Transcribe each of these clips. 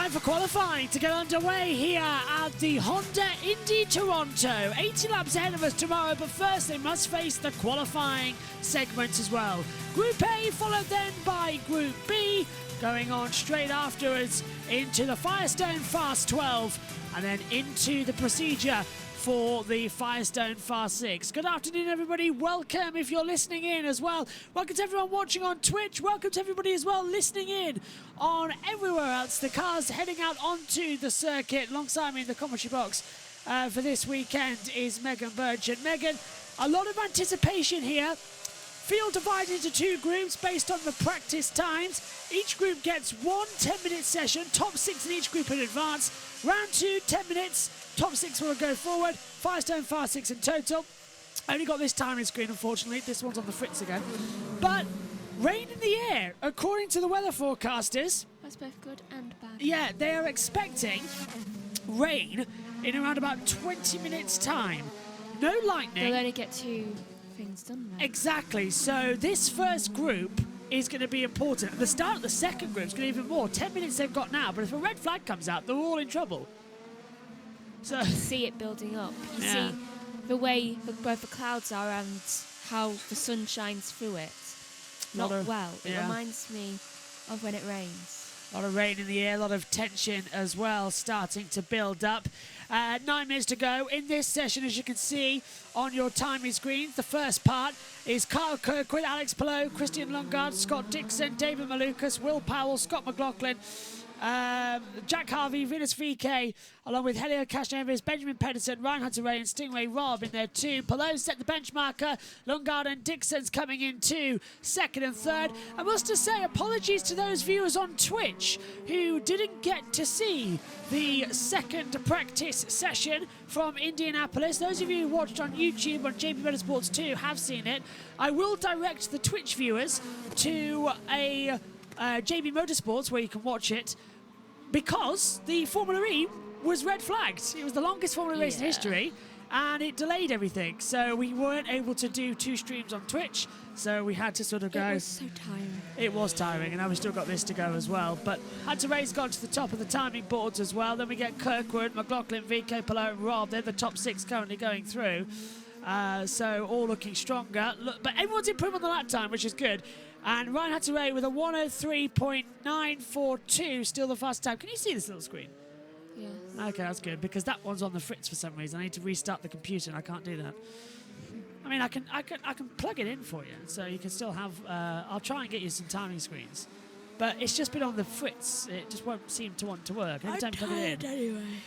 time for qualifying to get underway here at the Honda Indy Toronto. 80 laps ahead of us tomorrow, but first they must face the qualifying segments as well. Group A followed then by Group B, going on straight afterwards into the Firestone Fast 12 and then into the procedure for the Firestone Fast 6. Good afternoon, everybody. Welcome if you're listening in as well. Welcome to everyone watching on Twitch. Welcome to everybody as well listening in on everywhere else. The cars heading out onto the circuit. Alongside me in the commentary box for this weekend is Megan Burchett. Megan, a lot of anticipation here. Field divided into two groups based on the practice times. Each group gets one 10-minute session. Top 6 in each group in advance. Round 2, 10 minutes. Top 6 will go forward. Firestone Fast 6 in total. Only got this timing screen, unfortunately. This one's on the fritz again. But rain in the air, according to the weather forecasters. That's both good and bad. Yeah, they are expecting rain in around about 20 minutes' time. No lightning. They'll only get 2 things done then. Exactly. So this first group is going to be important. At the start of the second group is going to be even more. 10 minutes they've got now, but if a red flag comes out, they're all in trouble. So you see it building up. You see the way both the clouds are and how the sun shines through it. Not well. It reminds me of when it rains. A lot of rain in the air, a lot of tension as well starting to build up. 9 minutes to go in this session, as you can see on your timing screens. The first part is Kyle Kirkwood, Alex Palou, Christian Lundgaard, Scott Dixon, David Malukas, Will Powell, Scott McLaughlin, Jack Harvey, Venus VK, along with Helio Castroneves, Benjamin Pedersen, Ryan Hunter-Reay and Stingray Robb in there too. Palou set the benchmarker. Lundgaard and Dixon's coming in too, second and third. I must just say apologies to those viewers on Twitch who didn't get to see the second practice session from Indianapolis. Those of you who watched on YouTube on JP Motorsports 2 have seen it. I will direct the Twitch viewers to a JB Motorsports where you can watch it, because the Formula E was red flagged. It was the longest Formula race in history, and it delayed everything. So we weren't able to do 2 streams on Twitch, so we had to sort of go. It was so tiring. It was tiring, and now we've still got this to go as well. But Hunter-Reay's gone to the top of the timing boards as well. Then we get Kirkwood, McLaughlin, VK, Palou and Robb. They're the top 6 currently going through. So all looking stronger. But everyone's improved on the lap time, which is good. And Ryan Hunter-Reay with a 103.942, still the fastest time. Can you see this little screen? Yes. Okay, that's good, because that one's on the fritz for some reason. I need to restart the computer, and I can't do that. I mean, I can plug it in for you, so you can still have. I'll try and get you some timing screens, but it's just been on the fritz. It just won't seem to want to work. Every time I plug it in. Anyway.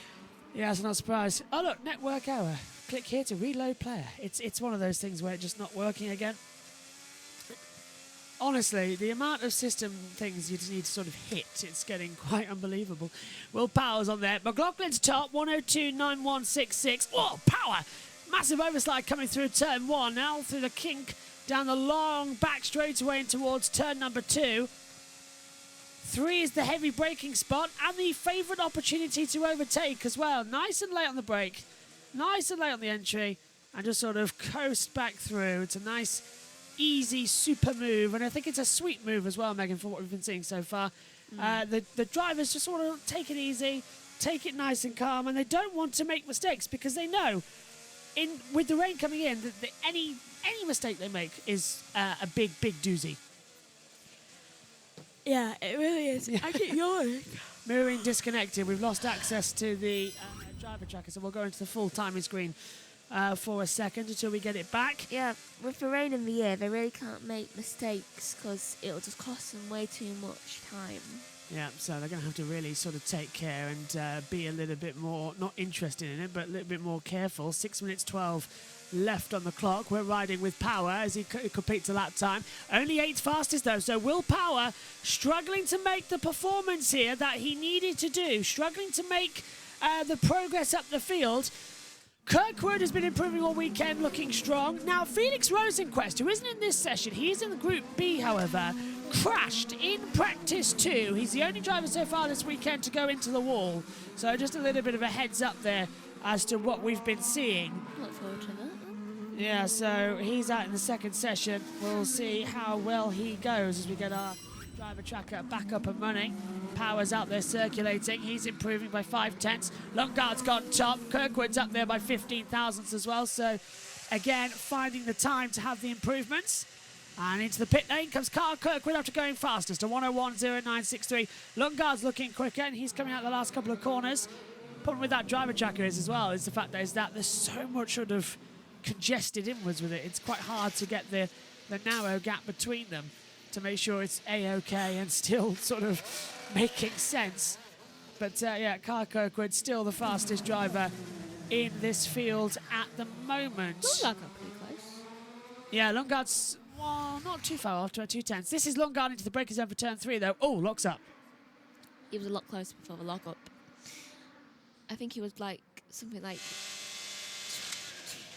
Yeah, so not surprised. Oh look, network error. Click here to reload player. It's one of those things where it's just not working again. Honestly, the amount of system things you just need to sort of hit, it's getting quite unbelievable. Will Power's on there. McLaughlin's top, 102.9166. Oh, Power! Massive overslide coming through turn 1. Now through the kink, down the long back straightaway and towards turn number 2. 3 is the heavy braking spot and the favourite opportunity to overtake as well. Nice and late on the brake, nice and late on the entry, and just sort of coast back through. It's a nice, easy, super move, and I think it's a sweet move as well, Megan, from what we've been seeing so far. The drivers just sort of take it easy, take it nice and calm, and they don't want to make mistakes because they know, with the rain coming in, that any mistake they make is a big doozy. Yeah, it really is. I keep yawning. Mirroring disconnected. We've lost access to the driver tracker, so we'll go into the full timing screen for a second until we get it back. Yeah, with the rain in the air, they really can't make mistakes because it'll just cost them way too much time. Yeah, so they're going to have to really sort of take care and be a little bit more, not interested in it, but a little bit more careful. 6 minutes 12 left on the clock. We're riding with Power as he competes a lap time. Only 8th fastest though, so Will Power struggling to make the performance here that he needed to do, struggling to make the progress up the field. Kirkwood has been improving all weekend, looking strong. Now, Felix Rosenquist, who isn't in this session, he is in the Group B, however, crashed in practice 2. He's the only driver so far this weekend to go into the wall. So just a little bit of a heads up there as to what we've been seeing. Look forward to that. Yeah, so he's out in the second session. We'll see how well he goes as we get our Driver tracker back up and running. Power's out there circulating. He's improving by 5/10. Lundgaard's gone top. Kirkwood's up there by 15 thousandths as well. So, again, finding the time to have the improvements. And into the pit lane comes Carl Kirkwood after going fastest. A 1:01.0963. Lundgaard's looking quicker, and he's coming out the last couple of corners. Problem with that driver tracker is as well is the fact that there's so much sort of congested inwards with it. It's quite hard to get the narrow gap between them to make sure it's A-OK and still sort of making sense. But yeah, Carl Kirkwood still the fastest driver in this field at the moment. Lundgaard got pretty close. Yeah, Lundgaard's not too far off to a 2/10. This is Lundgaard into the braking zone for turn 3 though. Oh, locks up. He was a lot closer before the lock up. I think he was like something like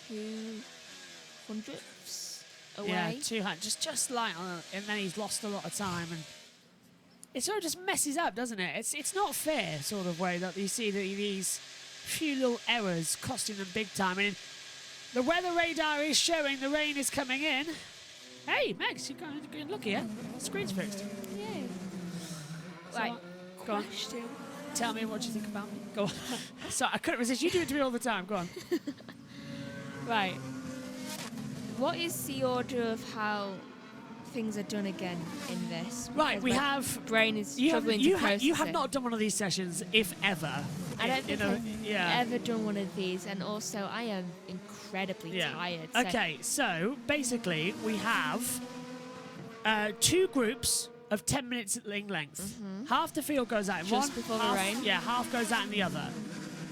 200ths away. Yeah, 200, just light on, and then he's lost a lot of time, and it sort of just messes up, doesn't it? It's not fair, sort of way that you see these few little errors costing them big time. I mean, the weather radar is showing the rain is coming in. Hey, Megs, you're getting lucky, yeah? Screen's fixed. Yeah. So, Right. go on. Tell me what you think about me. Go on. Sorry, I couldn't resist. You do it to me all the time. Go on. Right. What is the order of how things are done again in this? Right, Because we my have... brain is struggling to process you have it. not done one of these sessions, if ever. I don't think I've ever done one of these, and also I am incredibly tired. So Okay, so basically we have 2 groups of 10 minutes in length. Half the field goes out in one. Just before the half, rain? Yeah, half goes out in the other.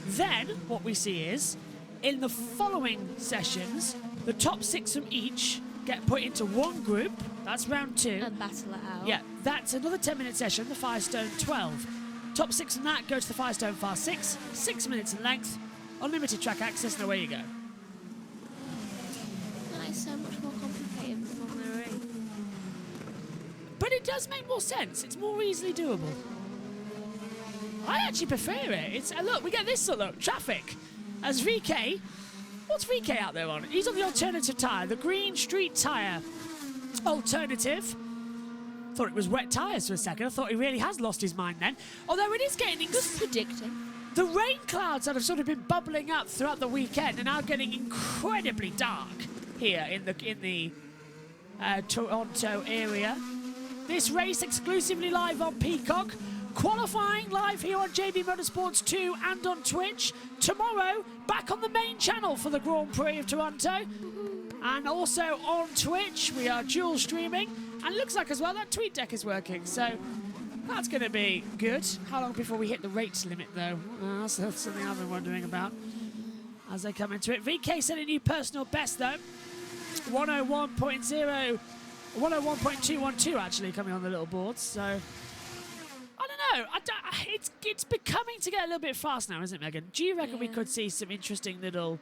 Then what we see is, in the following sessions, the top 6 from each get put into one group. That's round 2. And battle it out. Yeah, that's another 10-minute session, the Firestone 12. Top 6 from that go to the Firestone Fast 6, 6 minutes in length, unlimited track access, and away you go. That is so much more complicated than Formula E. But it does make more sense. It's more easily doable. I actually prefer it. It's look, we get this look, traffic. As VK, what's VK out there on? He's on the alternative tyre, the green street tyre alternative. Thought it was wet tyres for a second. I thought he really has lost his mind then. Although it is getting Good predicting. the rain clouds that have sort of been bubbling up throughout the weekend are now getting incredibly dark here in the Toronto area. This race exclusively live on Peacock. Qualifying live here on JB Motorsports 2 and on Twitch. Tomorrow, back on the main channel for the Grand Prix of Toronto. And also on Twitch, we are dual streaming. And it looks like as well that TweetDeck is working. So that's going to be good. How long before we hit the rates limit, though? That's something I've been wondering about as they come into it. VK set a new personal best, though. 101.212 actually coming on the little boards. So I don't know. It's becoming to get a little bit fast now, isn't it, Megan? Do you reckon we could see some interesting little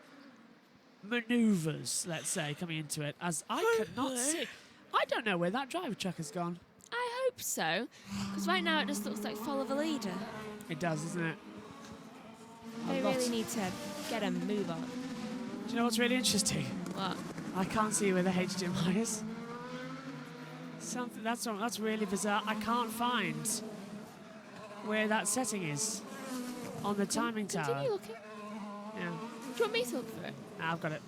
manoeuvres, let's say, coming into it? As I could not see. I don't know where that driver truck has gone. I hope so, because right now it just looks like follow the leader. It does, doesn't it? They really need to get a move on. Do you know what's really interesting? What? I can't see where the HDMI is. Something that's really bizarre. I can't find where that setting is on the timing tower. Continue looking. Yeah. Do you want me to look for it? I've got it.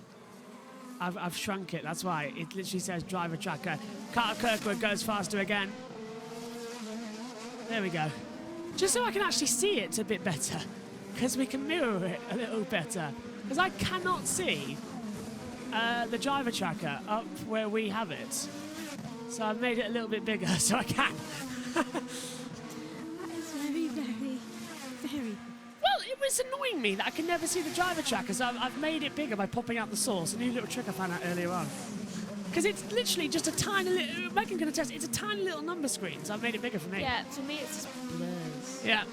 I've shrunk it, that's why. It literally says driver tracker. Carter Kirkwood goes faster again. There we go. Just so I can actually see it a bit better, because we can mirror it a little better. Because I cannot see the driver tracker up where we have it. So I've made it a little bit bigger so I can. That is very, very, very... Well, it was annoying me that I can never see the driver tracker, so I've made it bigger by popping out the source. A new little trick I found out earlier on. Because it's literally just a tiny little... Megan can attest, it's a tiny little number screen, so I've made it bigger for me. Yeah, for me it's just blurs. Yeah.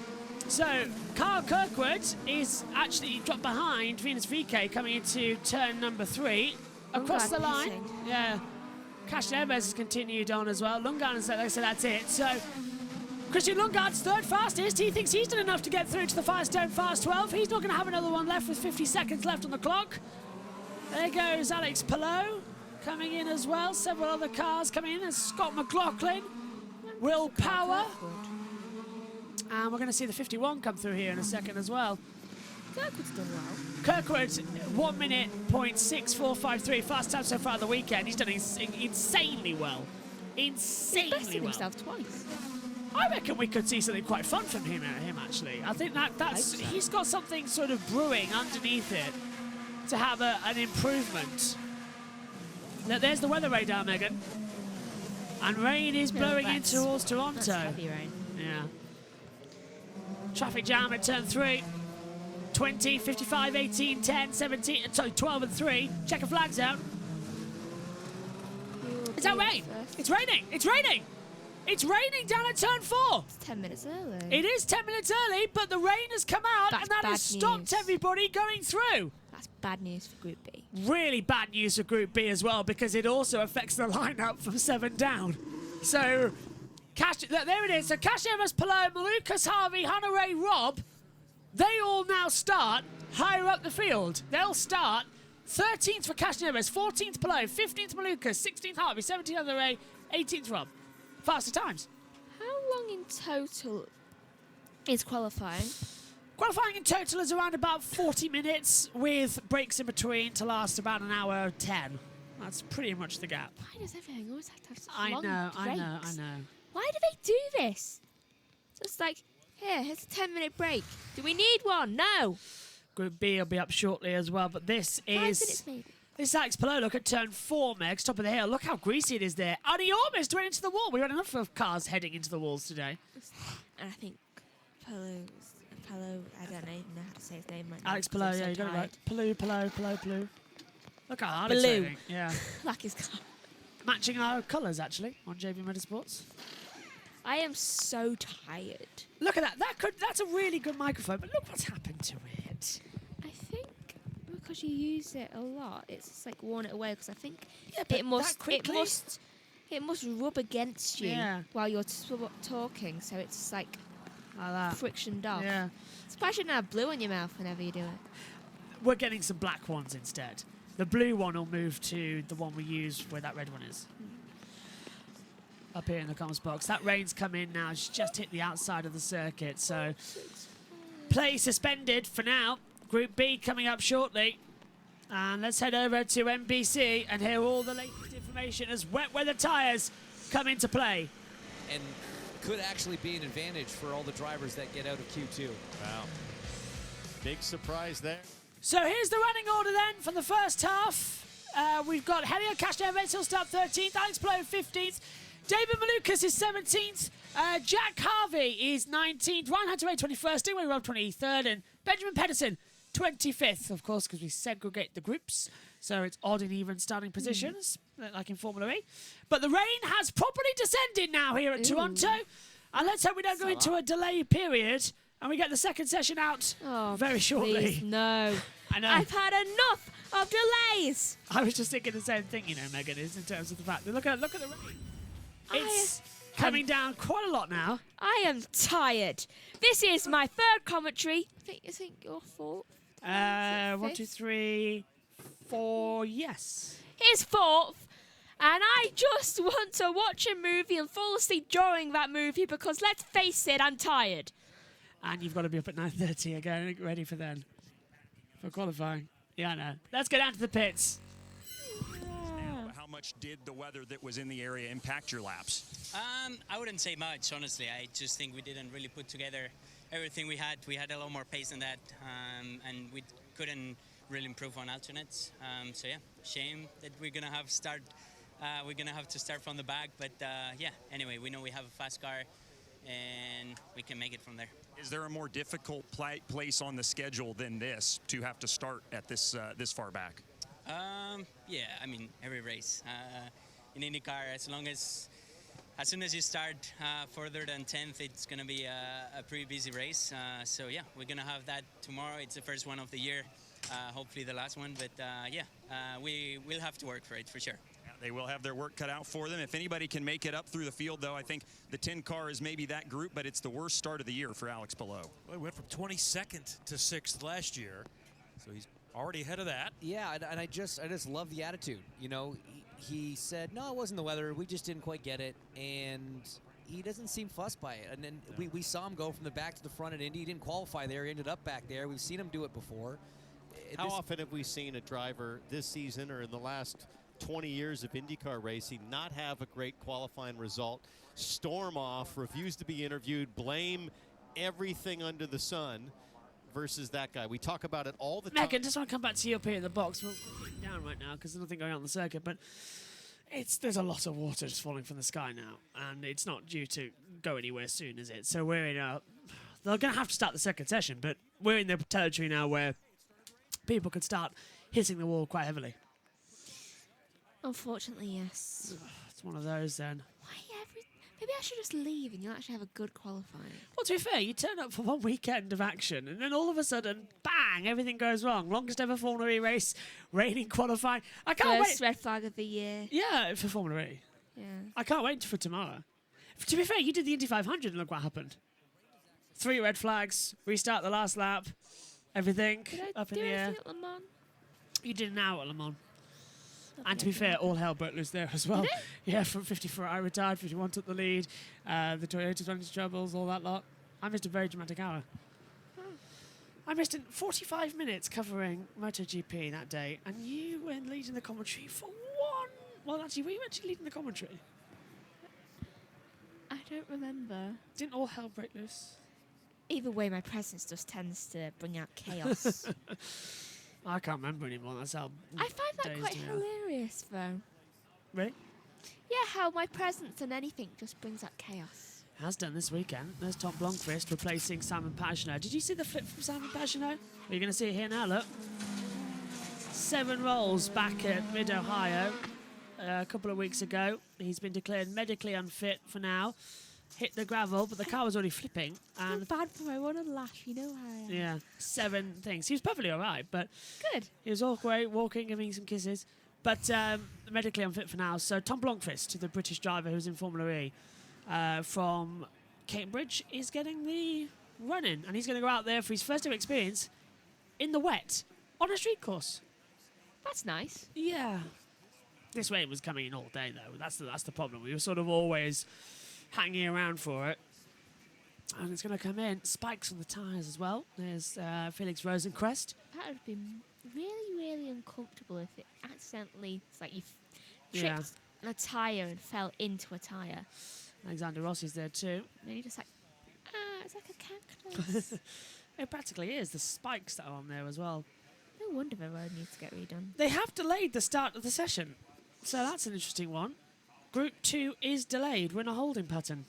So, Carl Kirkwood is actually dropped behind Venus VK coming into turn number 3. Across the line. Pissing. Yeah. Cash Neves has continued on as well. Lundgaard has said, like I said, that's it. So, Christian Lundgaard's third fastest. He thinks he's done enough to get through to the Firestone Fast 12. He's not going to have another one left with 50 seconds left on the clock. There goes Alex Palou coming in as well. Several other cars coming in. There's Scott McLaughlin. And Will Power. And we're going to see the 51 come through here in a second as well. Kirkwood's done well. Kirkwood, 1 minute, .6453, fast time so far of the weekend. He's done insanely well. Insanely well. He's bested himself twice. I reckon we could see something quite fun from him actually. I think that's he's got something sort of brewing underneath it to have an improvement. Now, there's the weather radar, Megan. And rain is blowing in towards Toronto. That's heavy rain. Yeah. Traffic jam at turn 3. 20, 55, 18, 10, 17, sorry, 12 and 3. Checker flags out. Is that rain? It's raining. It's raining. It's raining down at turn 4. It's 10 minutes early. It is 10 minutes early, but the rain has come out and that has stopped everybody going through. That's bad news for Group B. Really bad news for Group B as well, because it also affects the lineup from 7 down. So, there it is. So, Cash Evans, Palou, Lucas, Harvey, Hannah Ray, Rob, they all now start higher up the field. They'll start 13th for Cash Evans, 14th Palou, 15th Malukas, 16th Harvey, 17th Hannah Ray, 18th Rob. Faster times. How long in total is qualifying? Qualifying in total is around about 40 minutes with breaks in between to last about an hour 10. That's pretty much the gap. Why does everything always have to have such I long know. breaks? Why do they do this? Just like, here's a 10-minute break. Do we need one? No. Group B will be up shortly as well, but this 5 is... minutes maybe. This is Alex Palou. Look at turn 4, Megs, top of the hill. Look how greasy it is there. And he almost went into the wall. We had enough of cars heading into the walls today. And I think Palou, I don't even know how to say his name right now. Alex Palou, yeah, you got it right. Palou. Look how hard it's Palou. raining. Yeah. Like his car. Matching our colours, actually, on JV Motorsports. I am so tired. Look at that. That's a really good microphone, but look what's happened to it. I think because you use it a lot, it's just like worn it away. Because I think but it must rub against you while you're talking, so it's like that. frictioned off. Yeah. It's why you shouldn't have blue on your mouth whenever you do it. We're getting some black ones instead. The blue one will move to the one we use where that red one is. Up here in the comments box. That rain's come in now. It's just hit the outside of the circuit, so play suspended for now. Group B coming up shortly. And let's head over to NBC and hear all the latest information as wet weather tyres come into play. And could actually be an advantage for all the drivers that get out of Q2. Wow. Big surprise there. So here's the running order then for the first half. We've got Helio Castroneves, he'll start 13th. Alex Palou, 15th. David Malukas is 17th. Jack Harvey is 19th. Ryan Hunter-Reay, 21st. Stingray Rob, 23rd. And Benjamin Pedersen, 25th, of course, because we segregate the groups. So it's odd and even starting positions, like in Formula E. But the rain has properly descended now here at Toronto. And let's hope we don't go into a delay period and we get the second session out very shortly. Please, no. I know. I've had enough of delays. I was just thinking the same thing, you know, Megan, is in terms of the fact that look at the rain. It's coming down quite a lot now. I am tired. This is my third commentary. I think you're fourth. 1, 2, 3, 4, yes. Here's fourth. And I just want to watch a movie and fall asleep during that movie because, let's face it, I'm tired. And you've got to be up at 9:30 again, ready for then. For qualifying. Yeah, I know. Let's get down to the pits. How much did the weather that was in the area impact your laps? I wouldn't say much, honestly. I just think we didn't really put together everything we had. We had a lot more pace than that, and we couldn't really improve on alternates. So yeah, shame that we're gonna have to start from the back. But yeah, anyway, we know we have a fast car, and we can make it from there. Is there a more difficult place on the schedule than this to have to start at this far back? Yeah, I mean, every race in IndyCar, as soon as you start further than 10th, it's going to be a pretty busy race. So yeah, we're going to have that tomorrow. It's the first one of the year, hopefully the last one. But yeah, we will have to work for it for sure. They will have their work cut out for them. If anybody can make it up through the field, though, I think the 10 car is maybe that group, but it's the worst start of the year for Alex Palou. Well, he went from 22nd to 6th last year, so he's already ahead of that. Yeah, and I just love the attitude. You know, he said, no, it wasn't the weather. We just didn't quite get it. And he doesn't seem fussed by it. And then we saw him go from the back to the front at Indy. He didn't qualify there. He ended up back there. We've seen him do it before. How often have we seen a driver this season or in the last 20 years of IndyCar racing not have a great qualifying result, storm off, refuse to be interviewed, blame everything under the sun, versus that guy? We talk about it all the time. Megan, just want to come back to you up here in the box. We're down right now because there's nothing going on the circuit, but there's a lot of water just falling from the sky now, and it's not due to go anywhere soon, is it? So we're in they're going to have to start the second session, but we're in the territory now where people could start hitting the wall quite heavily. Unfortunately, yes. It's one of those then. Maybe I should just leave and you'll actually have a good qualifying. Well, to be fair, you turn up for one weekend of action and then all of a sudden, bang, everything goes wrong. Longest ever Formula E race, raining qualifying. I can't First wait. red flag of the year. Yeah, for Formula E. Yeah. I can't wait for tomorrow. To be fair, you did the Indy 500 and look what happened. 3 red flags, restart the last lap, everything up in the air. At Le Mans? You did an hour at Le Mans. And to be fair, all hell broke loose there as well. Yeah, from 54 I retired, 51 took the lead, the Toyota 20 troubles, all that lot. I missed a very dramatic hour. I missed 45 minutes covering MotoGP that day, and you were leading the commentary for one. Well, actually, were you actually leading the commentary? I don't remember. Didn't all hell break loose? Either way, my presence just tends to bring out chaos. I can't remember anymore. That's how. I find that quite hilarious, though. Really? Yeah, how my presence and anything just brings out chaos. Has done this weekend. There's Tom Blomqvist replacing Simon Pagenaud. Did you see the flip from Simon Pagenaud? You're going to see it here now, look. 7 rolls back at Mid-Ohio a couple of weeks ago. He's been declared medically unfit for now. Hit the gravel, but the car was already flipping. And bad for I want to laugh, you know how I am. Yeah, 7 things. He was perfectly all right, but good. He was all great, walking, giving some kisses, but medically unfit for now. So Tom Blomqvist, the British driver who's in Formula E from Cambridge, is getting the run-in, and he's going to go out there for his first ever experience in the wet on a street course. That's nice. Yeah. This rain was coming in all day, though. That's the problem. We were sort of always hanging around for it. And it's going to come in. Spikes on the tyres as well. There's Felix Rosenquist. That would have been really, really uncomfortable if it accidentally, it's like you tripped a tyre and fell into a tyre. Alexander Rossi's there too. And you're just like, it's like a cactus. It practically is. The spikes that are on there as well. No wonder the road needs to get redone. They have delayed the start of the session. So that's an interesting one. Group 2 is delayed. We're in a holding pattern.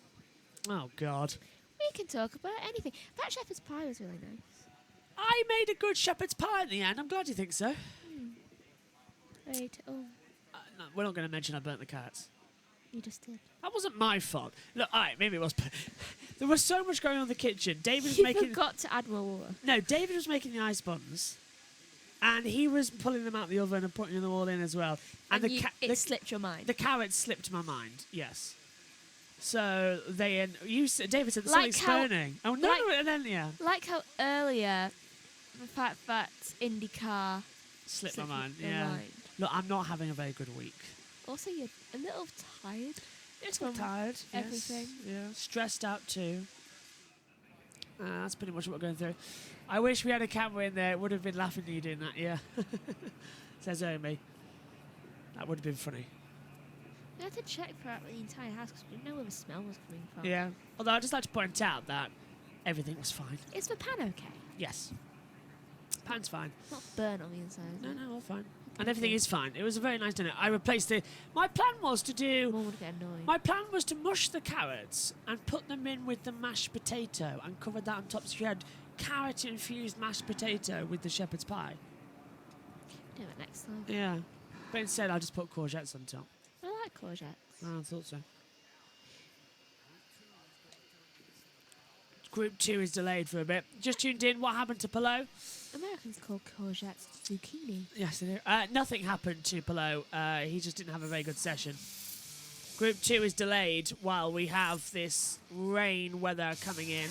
Oh, God. We can talk about anything. That shepherd's pie was really nice. I made a good shepherd's pie in the end. I'm glad you think so. Right. Oh. No, we're not going to mention I burnt the carrots. You just did. That wasn't my fault. Look, all right, maybe it was. There was so much going on in the kitchen. David was You forgot to add more water. No, David was making the ice buns. And he was pulling them out of the oven and putting them all in as well. And it slipped your mind. The carrots slipped my mind, yes. So David said there's Like something burning. Oh, no, and then, yeah. Like how earlier, the fact that IndyCar Slipped my mind, your yeah. mind. Look, I'm not having a very good week. Also, you're a little tired. It's not tired. Everything. Yes, yeah. Stressed out too. That's pretty much what we're going through. I wish we had a camera in there. It would have been laughing at you doing that, yeah. Says Amy. That would have been funny. We had to check throughout the entire house because we didn't know where the smell was coming from. Yeah. Although I'd just like to point out that everything was fine. Is the pan okay? Yes. Pan's fine. Not burnt on the inside. No, all fine. And everything is fine. It was a very nice dinner. I replaced it. My plan was to do... Mum would get annoyed. My plan was to mush the carrots and put them in with the mashed potato and cover that on top. So you had carrot-infused mashed potato with the shepherd's pie. Do it next time. Yeah. But instead, I just put courgettes on top. I like courgettes. Oh, I thought so. Group 2 is delayed for a bit. Just tuned in. What happened to Palou? Americans call courgettes zucchini. Yes, they do. Nothing happened to Palou. He just didn't have a very good session. Group 2 is delayed while we have this rain weather coming in.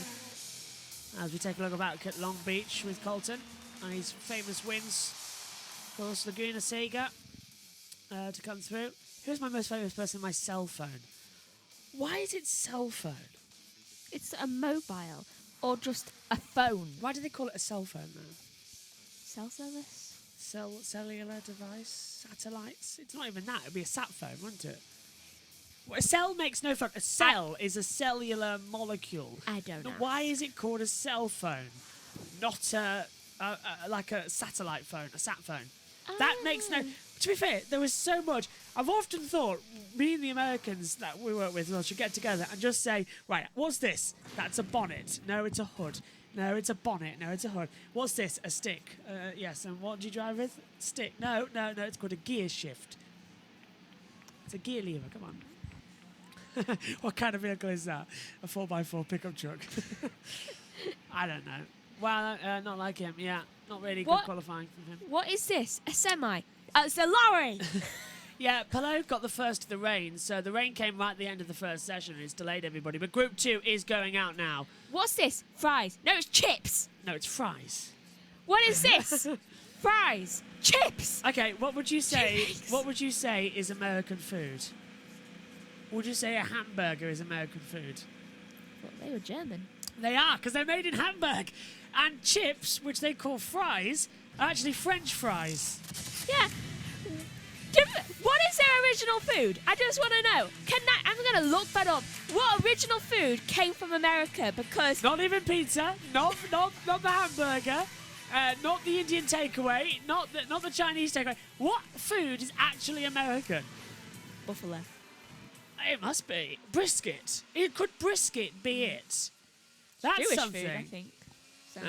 As we take a look back at Long Beach with Colton and his famous wins. Of course, Laguna Seca to come through. Who's my most famous person? My cell phone. Why is it cell phone? It's a mobile or just a phone. Why do they call it a cell phone now? Cell service? Cellular device? Satellites? It's not even that. It'd be a sat phone, wouldn't it? Well, a cell makes no phone. A cell is a cellular molecule. I don't know. Why is it called a cell phone? Not like a satellite phone, a sat phone. That makes no... To be fair, there was so much... I've often thought, me and the Americans that we work with should get together and just say, right, what's this? That's a bonnet. No, it's a hood. No, it's a bonnet. No, it's a hood. What's this? A stick. Yes, and what do you drive with? Stick. No, it's called a gear shift. It's a gear lever, come on. What kind of vehicle is that? A 4x4 pickup truck. I don't know. Well, not like him, yeah. Not really good qualifying from him. What is this? A semi? It's a lorry! Yeah, Palou got the first of the rain, so the rain came right at the end of the first session and it's delayed everybody. But Group 2 is going out now. What's this? Fries. No, it's chips. No, it's fries. What is this? Fries. Chips. Okay, what would you say? What would you say is American food? Would you say a hamburger is American food? Well, they were German. They are, because they're made in Hamburg. And chips, which they call fries, are actually French fries. Yeah. What is their original food? I just want to know. I'm going to look that up. What original food came from America? Because... Not even pizza. Not the hamburger. Not the Indian takeaway. Not the Chinese takeaway. What food is actually American? Buffalo. It must be. Brisket. Could brisket be it? That's Jewish something. food, I think. So.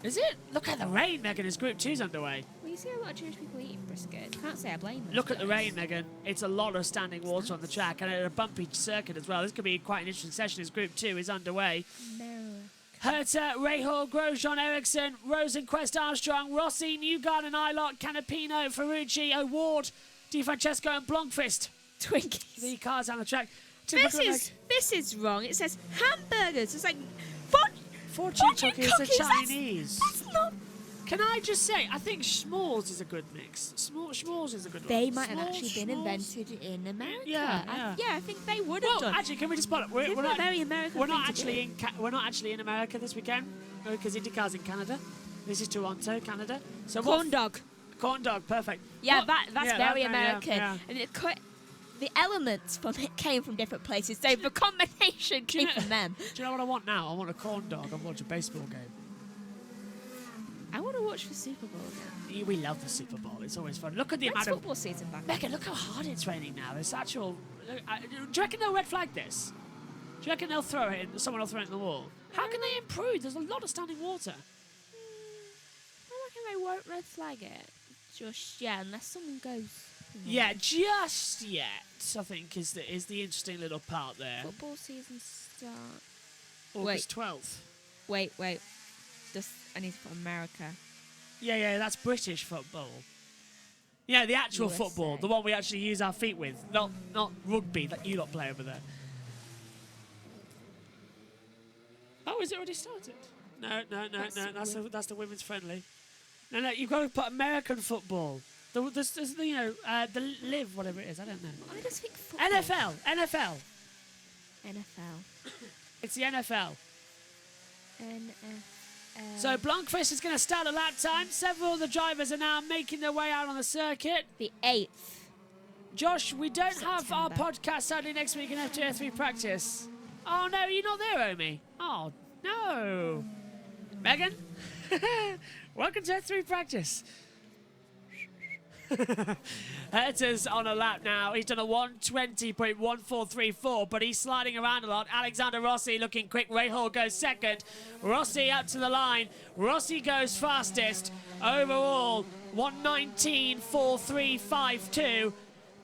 Is it? Look at the rain, Megan, as Group 2's underway. Well, you see a lot of Jewish people eating brisket. Can't say I blame them. Look at the rain, Megan. It's a lot of standing water on the track and a bumpy circuit as well. This could be quite an interesting session as Group 2 is underway. Herta, Rahal, Grosjean, Ericsson, Rosenquist, Armstrong, Rossi, Newgarden and Eilert, Canapino, Ferrucci, O'Ward, Di Francesco and Blomqvist. Twinkies. The cars on the track. This is wrong. It says hamburgers. It's like fortune cookies are Chinese. That's not. Can I just say, I think s'mores is a good mix. S'mores is a good one. They might have actually been invented in America. Yeah. I think they would have done. Actually, can we just spot it? We're not very American. We're not actually in America this weekend because IndyCar's in Canada. This is Toronto, Canada. So corn dog, perfect. Yeah, that's very American. Yeah. And the elements from it came from different places, so the combination came from them. Do you know what I want now? I want a corn dog. I want to watch a baseball game. I want to watch the Super Bowl again. We love the Super Bowl. It's always fun. Look at the amount football season back. Megan, look how hard it's raining now. It's actual... do you reckon they'll red flag this? Do you reckon they'll throw it in, someone will throw it in the wall? How can they improve? There's a lot of standing water. I reckon they won't red flag it. Just, unless someone goes... Yeah, just yet, I think, is the interesting little part there. Football season start... August 12th. Wait. I need to put America. Yeah, that's British football. Yeah, the actual USA. football, the one we actually use our feet with, not rugby that you lot play over there. Oh, is it already started? No. That's the women's friendly. No, you've got to put American football. There's the live, whatever it is. I don't know. I just think football. NFL. It's the NFL. So Blomqvist is going to start a lap time. Several of the drivers are now making their way out on the circuit. The 8th. Josh, we don't have our podcast Saturday next week in FJ3 practice. Oh, no, you're not there, Omi. Oh, no. Megan, welcome to F3 practice. Herta's on a lap now. He's done a 1:20.1434, but he's sliding around a lot. Alexander Rossi looking quick. Rahal goes second. Rossi up to the line. Rossi goes fastest. Overall, 1:19.4352.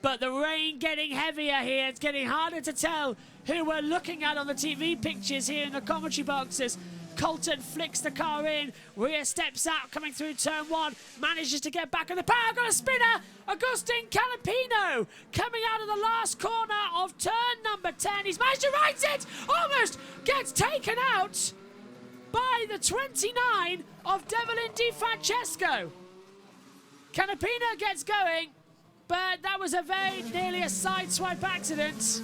But the rain getting heavier here. It's getting harder to tell who we're looking at on the TV pictures here in the commentary boxes. Colton flicks the car in. Rhea steps out, coming through turn 1. Manages to get back on the power. Got a spinner. Agustin Canapino coming out of the last corner of turn number 10. He's managed to right it. Almost gets taken out by the 29 of Devlin Di Francesco. Canapino gets going. but that was a very nearly a sideswipe accident.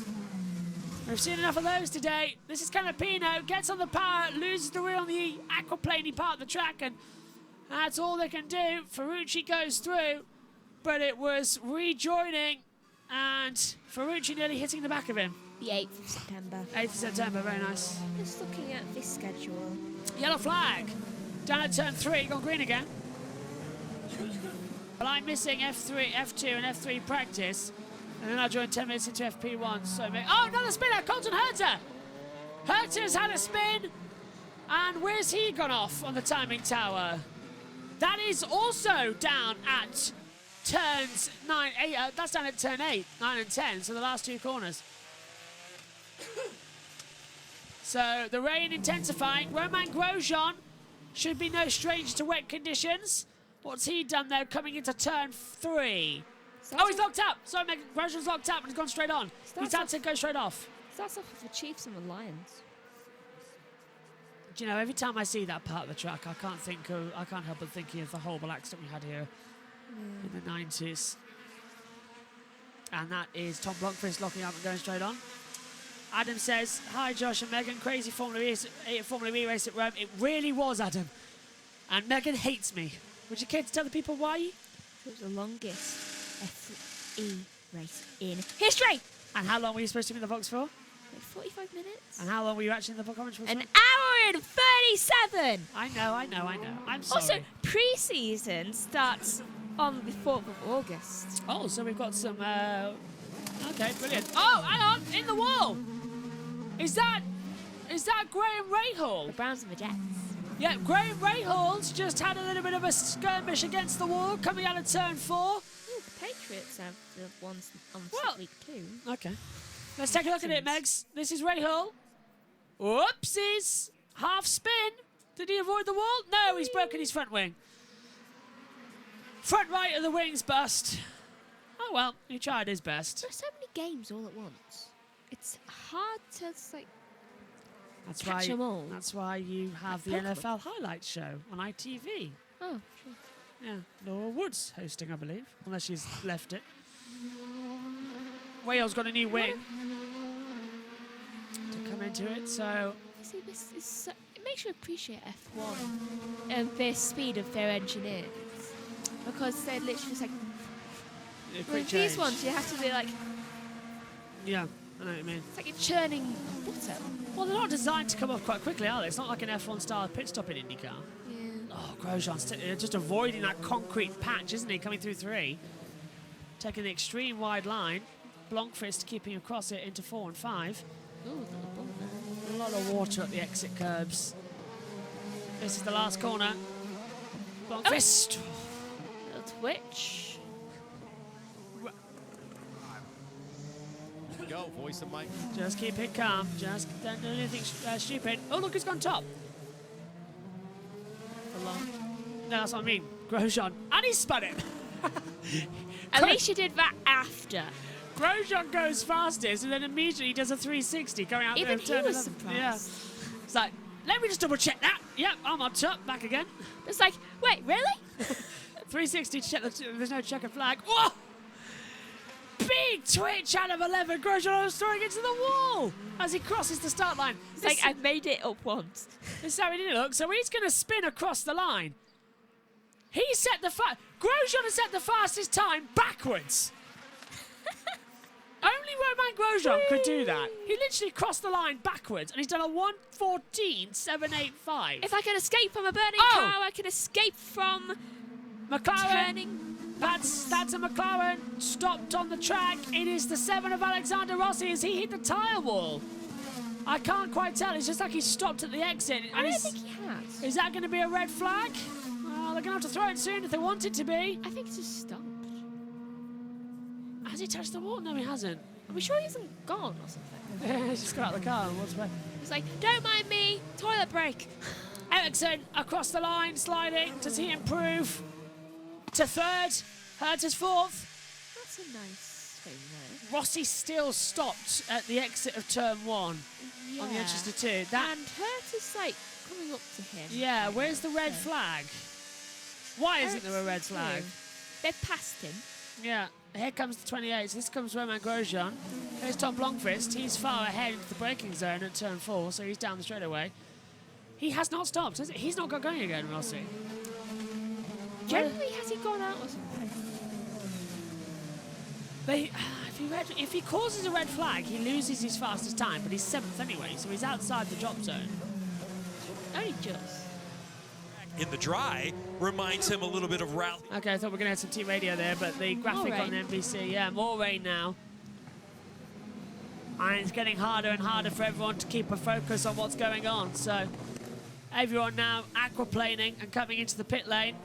We've seen enough of those today. This is Canapino, gets on the power, loses the wheel on the aquaplaning part of the track, and that's all they can do. Ferrucci goes through, but it was rejoining, and Ferrucci nearly hitting the back of him. The 8th of September. 8th of September, very nice. Just looking at this schedule. Yellow flag. Down at turn 3, gone green again. Well, I'm missing F3, F2 and F3 practice. And then I'll join 10 minutes into FP1. So oh, another spinner, Colton Herter. Herter's had a spin. And where's he gone off on the timing tower? That is also down at turns 9, 8. That's down at turn 8, 9 and 10. So the last 2 corners. So the rain intensifying. Romain Grosjean should be no stranger to wet conditions. What's he done though coming into turn 3? Oh, he's locked up. Sorry, Grosjean's locked up and he's gone straight on. He's had to go straight off. Starts off with the Chiefs and the Lions. Do you know, every time I see that part of the track, I can't help but thinking of the horrible accident we had here in the 90s. And that is Tom Blomqvist locking up and going straight on. Adam says, hi Josh and Megan, crazy Formula E race at Rome. It really was, Adam. And Megan hates me. Would you care to tell the people why? It was the longest F3 race in history. And how long were you supposed to be in the box for? Like 45 minutes. And how long were you actually in the box for? An hour and 37. I know. I'm sorry. Also, pre-season starts on the 4th of August. Oh, so we've got some... okay, brilliant. Oh, hang on, in the wall. Is that Graham Rahal? The Browns and the Jets. Yeah, Graham Rahal's just had a little bit of a skirmish against the wall coming out of turn 4. Ooh, the Patriots have the ones on week 2. Okay. Let's take a look at it, Megs. This is Rahal. Whoopsies. Half spin. Did he avoid the wall? No, he's broken his front wing. Front right of the wing's bust. Oh, well, he tried his best. There are so many games all at once. It's hard to, like, catch them all. That's why you have the NFL highlights show on ITV. Oh, sure. Yeah, Laura Wood's hosting, I believe, unless she's left it. Wales got a new wing to come into it, so... See, this is so, it makes you appreciate F1 and their speed of their engineers. Because they're literally just like... With these ones, you have to be like... Yeah, I know what you mean. It's like you're churning butter. Well, they're not designed to come off quite quickly, are they? It's not like an F1 style pit stop in IndyCar. Yeah. Oh, Grosjean's just avoiding that concrete patch, isn't he? Coming through 3. Taking the extreme wide line. Blomqvist keeping across it into 4 and 5. Ooh, a lot of water at the exit curbs. This is the last corner. Blomqvist. Oh. Little twitch. Go, voice of Mike. Just keep it calm. Just don't do anything stupid. Oh, look, he's gone top. For long. No, that's what I mean. Grosjean. And he spun it. At least you did that after. Grosjean goes fastest and then immediately does a 360 going out Even there. He was surprised. Yeah. It's like, let me just double check that. Yep, I'm on top. Back again. It's like, wait, really? 360 to check there's no checkered flag. Whoa! Big twitch out of 11. Grosjean was throwing into the wall as he crosses the start line. It's like, I've made it up once. This is how he did it look. So he's going to spin across the line. He set the Grosjean has set the fastest time backwards. Only Romain Grosjean could do that. He literally crossed the line backwards, and he's done a 1:14.785. If I can escape from a burning car, I can escape from McLaren. turning. That's a McLaren stopped on the track. It is the 7 of Alexander Rossi as he hit the tyre wall. I can't quite tell. It's just like he stopped at the exit. I don't think he has. Is that going to be a red flag? Well, they're going to have to throw it soon if they want it to be. I think it's just stopped. Has he touched the wall? No, he hasn't. Are we sure he hasn't gone or something? He's just got out of the car and walked away. He's like, don't mind me, toilet break. Ericsson across the line, sliding. Does he improve to 3rd? Herter's 4th. That's a nice thing there. Rossi still stopped at the exit of turn 1 on the entrance to 2. And Herter's like coming up to him. Yeah, where's the red flag? Why isn't there a red flag? They've passed him. Yeah. Here comes the 28. So this comes Romain Grosjean. Here's Tom Blomqvist. He's far ahead into the braking zone at turn 4, so he's down the straightaway. He has not stopped, has he? He's not got going again, Rossi. Generally, has he gone out or something? If he causes a red flag, he loses his fastest time, but he's 7th anyway, so he's outside the drop zone. Only just. In the dry reminds him a little bit of rally. Okay, I thought we were going to have some team radio there, but the graphic on the NBC, yeah, more rain now. And it's getting harder and harder for everyone to keep a focus on what's going on. So everyone now aquaplaning and coming into the pit lane.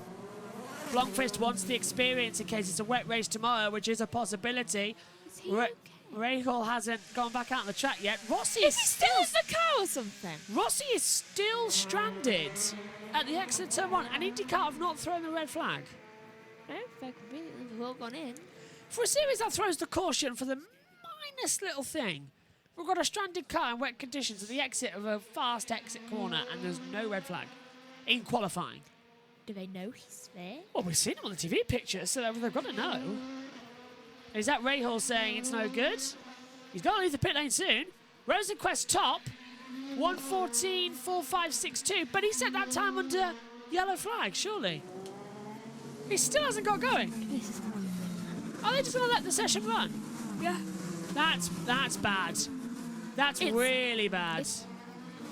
Blomqvist wants the experience in case it's a wet race tomorrow, which is a possibility. Is he okay? Rahal hasn't gone back out on the track yet. Rossi is he still in the car or something? Rossi is still stranded at the exit of turn 1, and IndyCar have not thrown the red flag. No, they've all gone in. For a series that throws the caution for the minus little thing, we've got a stranded car in wet conditions at the exit of a fast exit corner, and there's no red flag in qualifying. Do they know he's there? Well, we've seen him on the TV picture, so they've got to know. Is that Rahal saying it's no good? He's got to leave the pit lane soon. Rosenquist top, 1:14.45.62, but he set that time under yellow flag, surely. He still hasn't got going. Are they just going to let the session run? Yeah. That's bad. That's really bad.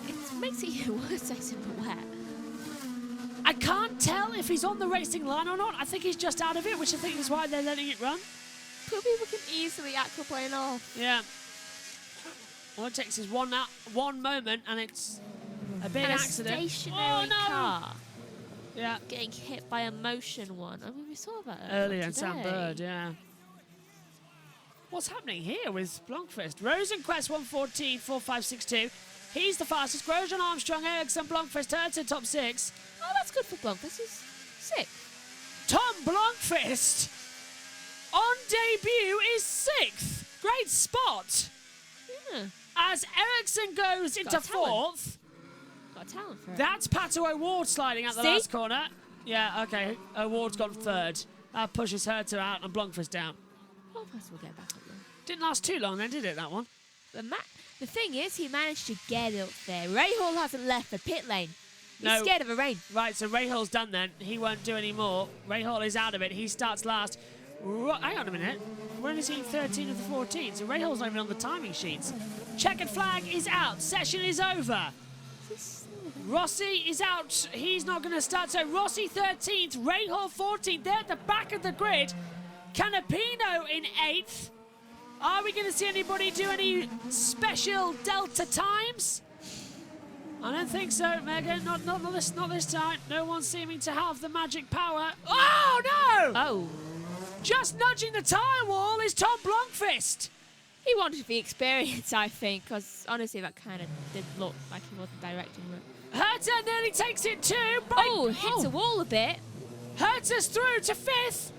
It makes it even worse, I suppose, wet. I can't tell if he's on the racing line or not. I think he's just out of it, which I think is why they're letting it run. But people can easily aquaplane off. Yeah. All it takes is one moment, and it's a big accident. A stationary car. Yeah. Getting hit by a motion one. I mean, we saw that earlier in Sam Bird, yeah. What's happening here with Blomqvist? Rosenquist 1:14.45.62. He's the fastest. Grosjean, Armstrong, Ericsson, Blomqvist, Hurton, top 6. Oh, that's good for Blomqvist. He's 6th. Tom Blomqvist on debut is 6th. Great spot. Yeah. As Ericsson goes into 4th. Got a talent for it. That's Pato O'Ward sliding out the last corner. Yeah, okay. O'Ward's gone 3rd. That pushes Herter out and Blomqvist down. Blomqvist will get back up there. Didn't last too long then, did it, that one? The thing is, he managed to get up there. Rahal hasn't left the pit lane. He's scared of the rain. Right, so Rahal's done then. He won't do any more. Rahal is out of it. He starts last. Hang on a minute. We're only seeing 13 of the 14, so Rahal's not even on the timing sheets. Checkered flag is out. Session is over. Rossi is out. He's not going to start. So Rossi 13th, Rahal 14th. They're at the back of the grid. Canapino in 8th. Are we going to see anybody do any special Delta times? I don't think so, Megan. Not this time. No one's seeming to have the magic power. Oh, no! Oh. Just nudging the tyre wall is Tom Blomqvist. He wanted the experience, I think, because honestly, that kind of did look like he wasn't directing it. Herter nearly takes it too. Hits the wall a bit. Herter's through to 5th.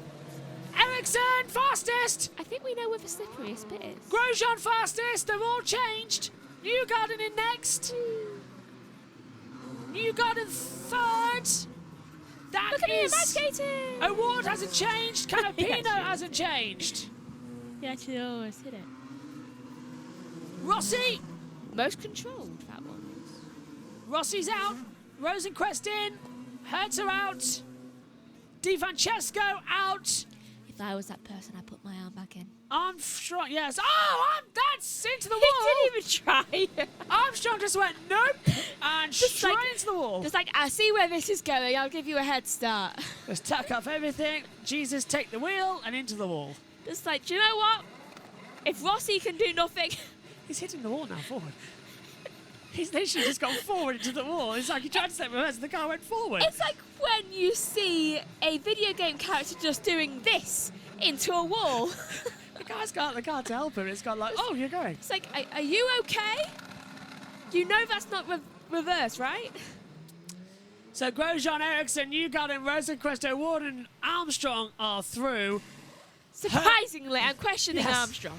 Ericsson fastest. I think we know where the slipperiest bit is. Grosjean fastest. They're all changed. Newgarden in next. Newgarden 3rd. Look at him, ice skating. O'Ward hasn't changed. Canapino hasn't changed. He actually almost hit it. Rossi. Most controlled, that one was. Rossi's out. Rosenquist in. Herter out. Di Francesco out. If I was that person, I'd put my arm back in. Armstrong, yes. Oh, that's into the wall. He didn't even try. Armstrong just went, nope, and straight into the wall. Just like, I see where this is going. I'll give you a head start. Let's tuck up everything. Jesus, take the wheel, and into the wall. Just like, do you know what? If Rossi can do nothing... He's hitting the wall now, forward. He's literally just gone forward into the wall. It's like he tried to step reverse and the car went forward. It's like when you see a video game character just doing this into a wall. The guy's got the car to help him. It's gone like, oh, you're going. It's like, are you okay? You know that's not reverse, right? So Grosjean, Ericsson, Newgarden, Rosenquist, O'Ward and Armstrong are through. Surprisingly, I'm questioning Armstrong.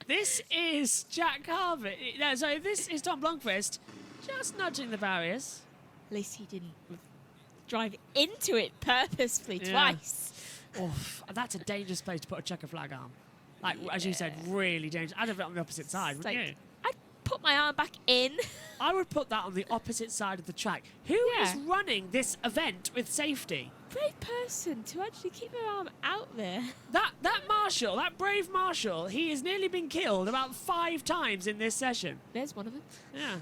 This is Jack Harvey. No, so this is Tom Blomqvist just nudging the barriers. At least he didn't drive into it purposefully twice. Oof, that's a dangerous place to put a checker flag arm. Like, as you said, really dangerous. I'd have it on the opposite side, wouldn't you? I'd put my arm back in. I would put that on the opposite side of the track. Who is running this event with safety? Brave person to actually keep their arm out there. That marshal, that brave marshal, he has nearly been killed about 5 times in this session. There's one of them. Yeah.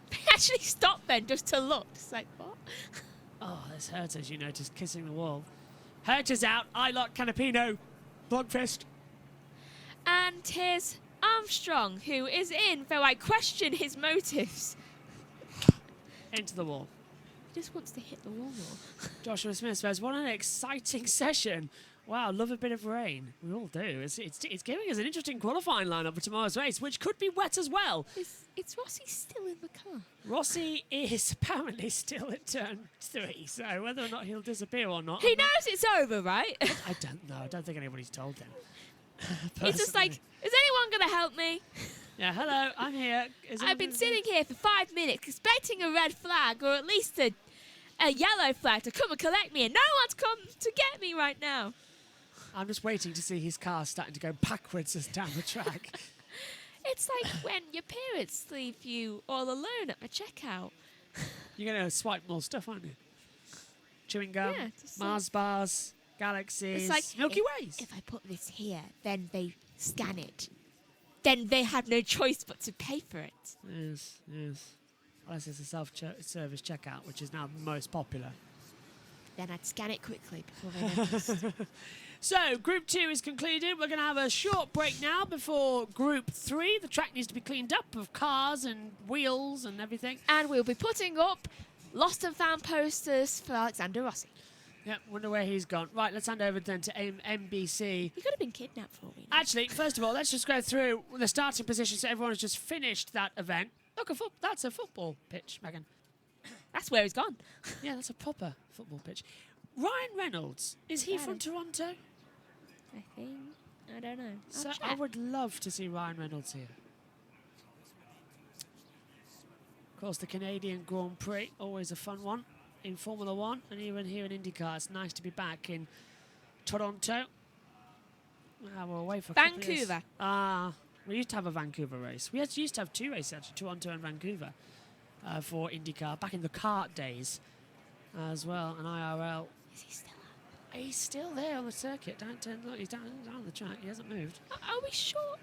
They actually stopped then just to look. It's like, what? Oh, there's Herta's, you know, just kissing the wall. Herta's out. I lock Canapino. Blogfist. And here's Armstrong, who is in, though I question his motives. Into the wall. He just wants to hit the wall more. Joshua Smith says, what an exciting session. Wow, love a bit of rain. We all do. It's giving us an interesting qualifying lineup for tomorrow's race, which could be wet as well. Is Rossi still in the car? Rossi is apparently still at turn 3, so whether or not he'll disappear or not... He knows it's over, right? I don't know. I don't think anybody's told him. He's just like, is anyone going to help me? Yeah, hello, I'm here. I've been sitting here for 5 minutes expecting a red flag or at least a yellow flag to come and collect me, and no one's come to get me right now. I'm just waiting to see his car starting to go backwards as down the track. It's like when your parents leave you all alone at the checkout. You're going to swipe more stuff, aren't you? Chewing gum, Yeah, Mars bars, galaxies, it's like, Milky Ways. If I put this here, then they scan it. Then they have no choice but to pay for it. Yes, yes. Unless it's a self-service checkout, which is now the most popular. Then I'd scan it quickly before they noticed. So, Group 2 is concluded. We're going to have a short break now before Group 3. The track needs to be cleaned up of cars and wheels and everything. And we'll be putting up lost and found posters for Alexander Rossi. Yep, wonder where he's gone. Right, let's hand over then to MBC. He could have been kidnapped for all we know. Actually, first of all, let's just go through the starting position so everyone has just finished that event. Look, that's a football pitch, Megan. That's where he's gone. Yeah, that's a proper football pitch. Ryan Reynolds, is he from Toronto? I think. I don't know. So I would love to see Ryan Reynolds here. Of course, the Canadian Grand Prix, always a fun one in Formula 1 and even here in IndyCar. It's nice to be back in Toronto. We're away for a couple of years. Vancouver. We used to have a Vancouver race. We used to have 2 races, actually, Toronto and Vancouver, for IndyCar, back in the kart days as well, and IRL. Is he still up? He's still there on the circuit. Look, he's down the track. He hasn't moved. Are we sure?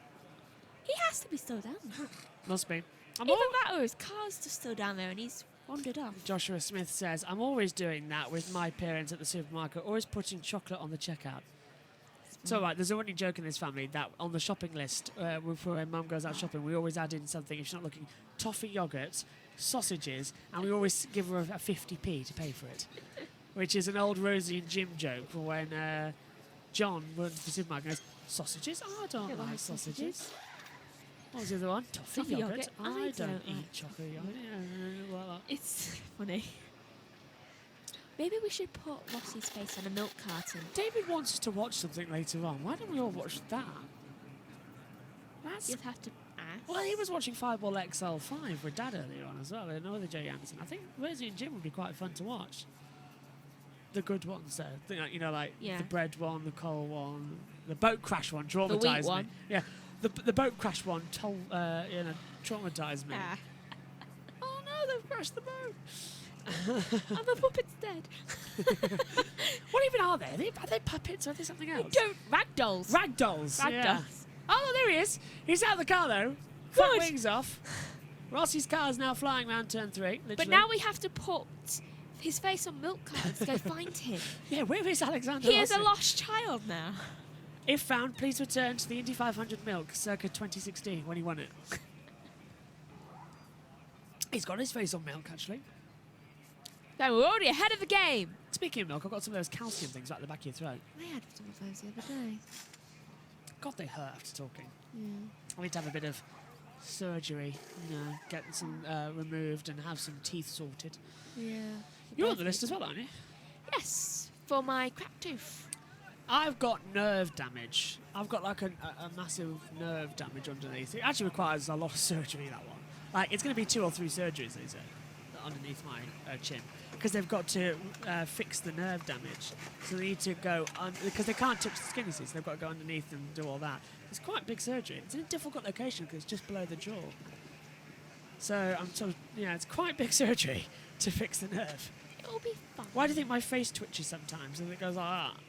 He has to be still down there. Must be. Either that or his car's just still down there and he's wandered off. Joshua Smith says, I'm always doing that with my parents at the supermarket, always putting chocolate on the checkout. It's all right, there's a running joke in this family that on the shopping list, when Mum goes out shopping, we always add in something, if she's not looking, toffee yogurt, sausages, and we always give her a 50p to pay for it. Which is an old Rosie and Jim joke for when John went to the supermarket and goes, sausages? Oh, I don't like sausages. What was the other one? Toffee yogurt. I don't eat chocolate yogurt. Well, it's funny. Maybe we should put Rossi's face on a milk carton. David wants us to watch something later on. Why don't we all watch that? You'd have to ask. Well, he was watching Fireball XL5 with Dad earlier on as well. Another Jay Anderson. I think Rosie and Jim would be quite fun to watch. The good ones, though. You know, like the bread one, the coal one, the boat crash one traumatised the wheat one. me. Yeah, the boat crash one traumatised me. Ah. Oh no, they've crashed the boat. And the puppet's dead. What even are they? Are they puppets or are they something else? Ragdolls. Ragdolls. Ragdolls. Yeah. Oh, there he is. He's out of the car though. Front wings off. Rossi's car's now flying round turn 3. Literally. But now we have to put his face on milk cartons to go find him. Yeah, where is Alexander He is Rossi? a lost child now. If found, please return to the Indy 500 milk circa 2016 when he won it. He's got his face on milk, actually. No, we're already ahead of the game. Speaking of milk, I've got some of those calcium things right at the back of your throat. I had some of those the other day. God, they hurt after talking. Yeah. I need to have a bit of surgery, get some removed and have some teeth sorted. Yeah. You're on the list as well, aren't you? Yes, for my cracked tooth. I've got nerve damage. I've got like a massive nerve damage underneath. It actually requires a lot of surgery, that one. Like, it's going to be 2 or 3 surgeries, they say, underneath my chin. because they've got to fix the nerve damage. So they need to go because they can't touch the skin, you see, so they've got to go underneath and do all that. It's quite big surgery. It's in a difficult location because it's just below the jaw. So I'm sort of, it's quite big surgery to fix the nerve. It'll be fun. Why do you think my face twitches sometimes and it goes like that?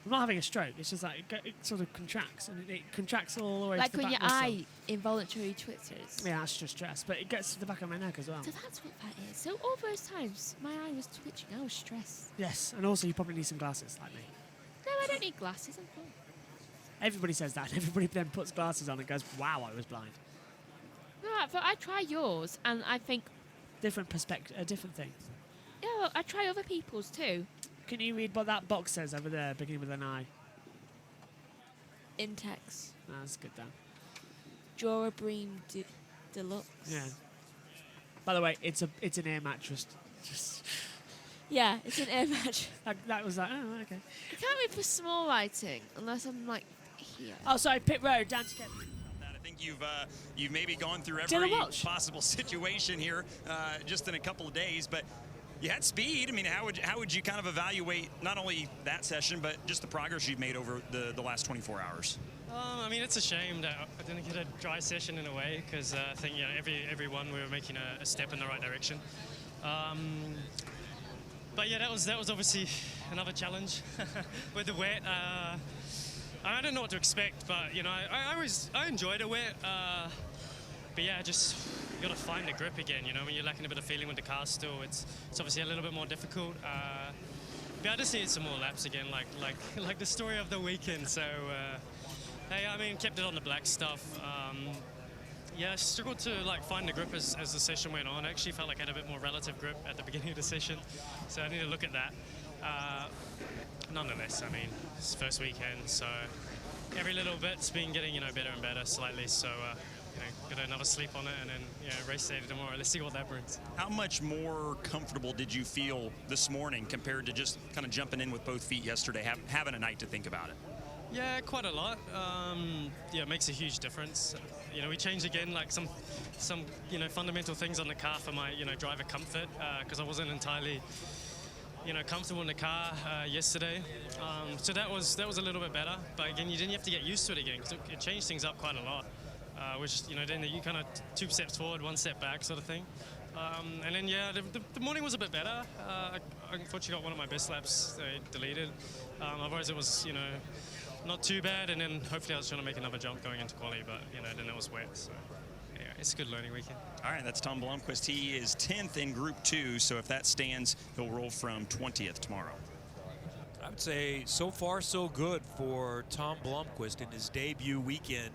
I'm not having a stroke. It's just like it sort of contracts, and it contracts all the way like to the when back your muscle. eye involuntarily twitters. Yeah, that's just stress, but it gets to the back of my neck as well. So that's what that is. So all those times my eye was twitching, I was stressed. Yes, and also you probably need some glasses like me. No, I don't need glasses. I'm fine. Everybody says that. Everybody then puts glasses on and goes, "Wow, I was blind." No, but I try yours, and I think, Different perspective, a different thing. yeah, well, I try other people's too. Can you read what that box says over there, beginning with an I? Intex. No, that's good, Dan. Durabream Deluxe. Yeah. By the way, it's an air mattress. Just Yeah, it's an air match. that was like, oh, okay. It can't be for small writing unless I'm like here. Oh, sorry, pit road, Dan to get. I think you've maybe gone through Did I every watch? possible situation here just in a couple of days, but you had speed. I mean, how would you kind of evaluate not only that session, but just the progress you've made over the last 24 hours? I mean, it's a shame that I didn't get a dry session in a way, because I think every one we were making a step in the right direction. But yeah, that was obviously another challenge with the wet. I don't know what to expect, but I enjoy the wet. But yeah, just you got to find the grip again. When you're lacking a bit of feeling with the car still, it's obviously a little bit more difficult. But I just need some more laps again, like the story of the weekend. So hey, I mean, kept it on the black stuff. Yeah, I struggled to find the grip as the session went on. I actually felt like I had a bit more relative grip at the beginning of the session, so I need to look at that. Nonetheless, I mean, it's the first weekend, so every little bit's been getting better and better slightly. So got another sleep on it, and then race day tomorrow. Let's see what that brings. How much more comfortable did you feel this morning compared to just kind of jumping in with both feet yesterday, having a night to think about it? Yeah, quite a lot. Yeah, it makes a huge difference. We changed again, some fundamental things on the car for my driver comfort, because I wasn't entirely comfortable in the car yesterday. So that was a little bit better. But again, you didn't have to get used to it again, because it changed things up quite a lot. Which then you kind of 2 steps forward, 1 step back sort of thing. And then yeah, the morning was a bit better. I unfortunately got one of my best laps deleted. Otherwise it was not too bad, and then hopefully I was trying to make another jump going into quali, but then it was wet, so yeah, it's a good learning weekend. All right, that's Tom Blomqvist. He is 10th in Group 2, so if that stands, he'll roll from 20th tomorrow. I would say so far so good for Tom Blomqvist in his debut weekend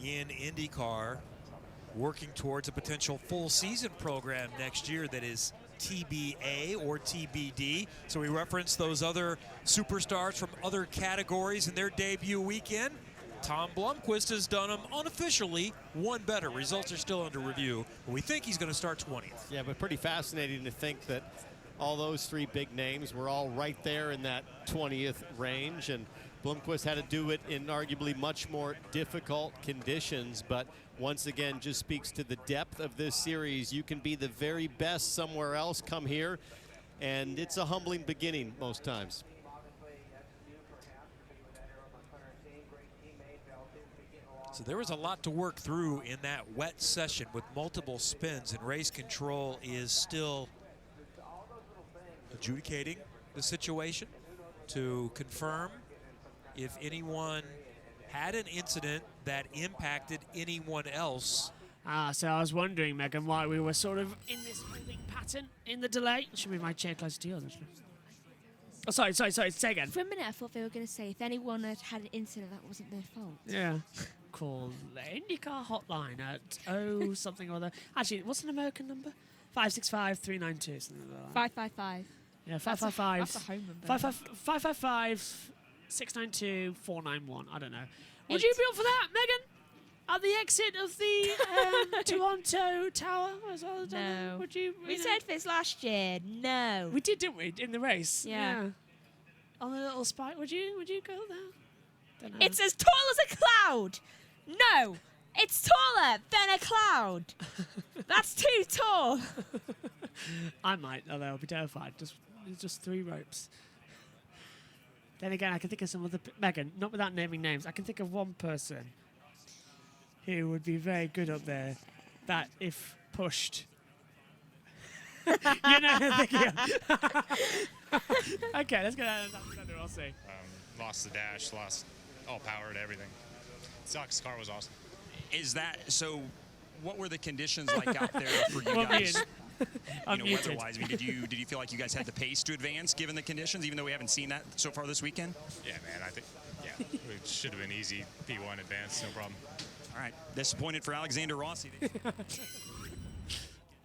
in IndyCar, working towards a potential full season program next year that is TBA or TBD. So we reference those other superstars from other categories in their debut weekend. Tom Blomqvist has done them unofficially one better. Results are still under review, but we think he's going to start 20th. Yeah, but pretty fascinating to think that all those 3 big names were all right there in that 20th range, and Blomqvist had to do it in arguably much more difficult conditions, but once again just speaks to the depth of this series. You can be the very best somewhere else, come here, and it's a humbling beginning most times. So there was a lot to work through in that wet session with multiple spins, and race control is still adjudicating the situation to confirm if anyone had an incident that impacted anyone else. So I was wondering, Megan, why we were sort of in this holding pattern in the delay. Should be my chair closer to yours, actually. Oh, sorry, say again. For a minute I thought they were going to say if anyone had had an incident that wasn't their fault. Yeah. Call the IndyCar hotline at something or other. Actually, what's an American number? 565-392, something like that. 555. Yeah, 555. That's a home number. 555-692-491. I don't know. Would you be up for that, Megan? At the exit of the Toronto Tower as well? No. Would you? We said this last year. No. We did, didn't we? In the race. Yeah. On a little spike. Would you go there? Don't know. It's as tall as a cloud. No. It's taller than a cloud. That's too tall. I might, although I'll be terrified. Just 3 ropes. Then again, I can think of some other... Megan, not without naming names, I can think of one person who would be very good up there that, if pushed... you know who I'm thinking of. Okay, let's get out of Alexander Rossi. Lost the dash, lost all power to everything. Sucks. Car was awesome. Is that so? What were the conditions like out there for you guys? Weather-wise, I mean, did you feel like you guys had the pace to advance given the conditions, even though we haven't seen that so far this weekend? Yeah, man. I think it should have been easy P1 advance, no problem. All right, disappointed for Alexander Rossi.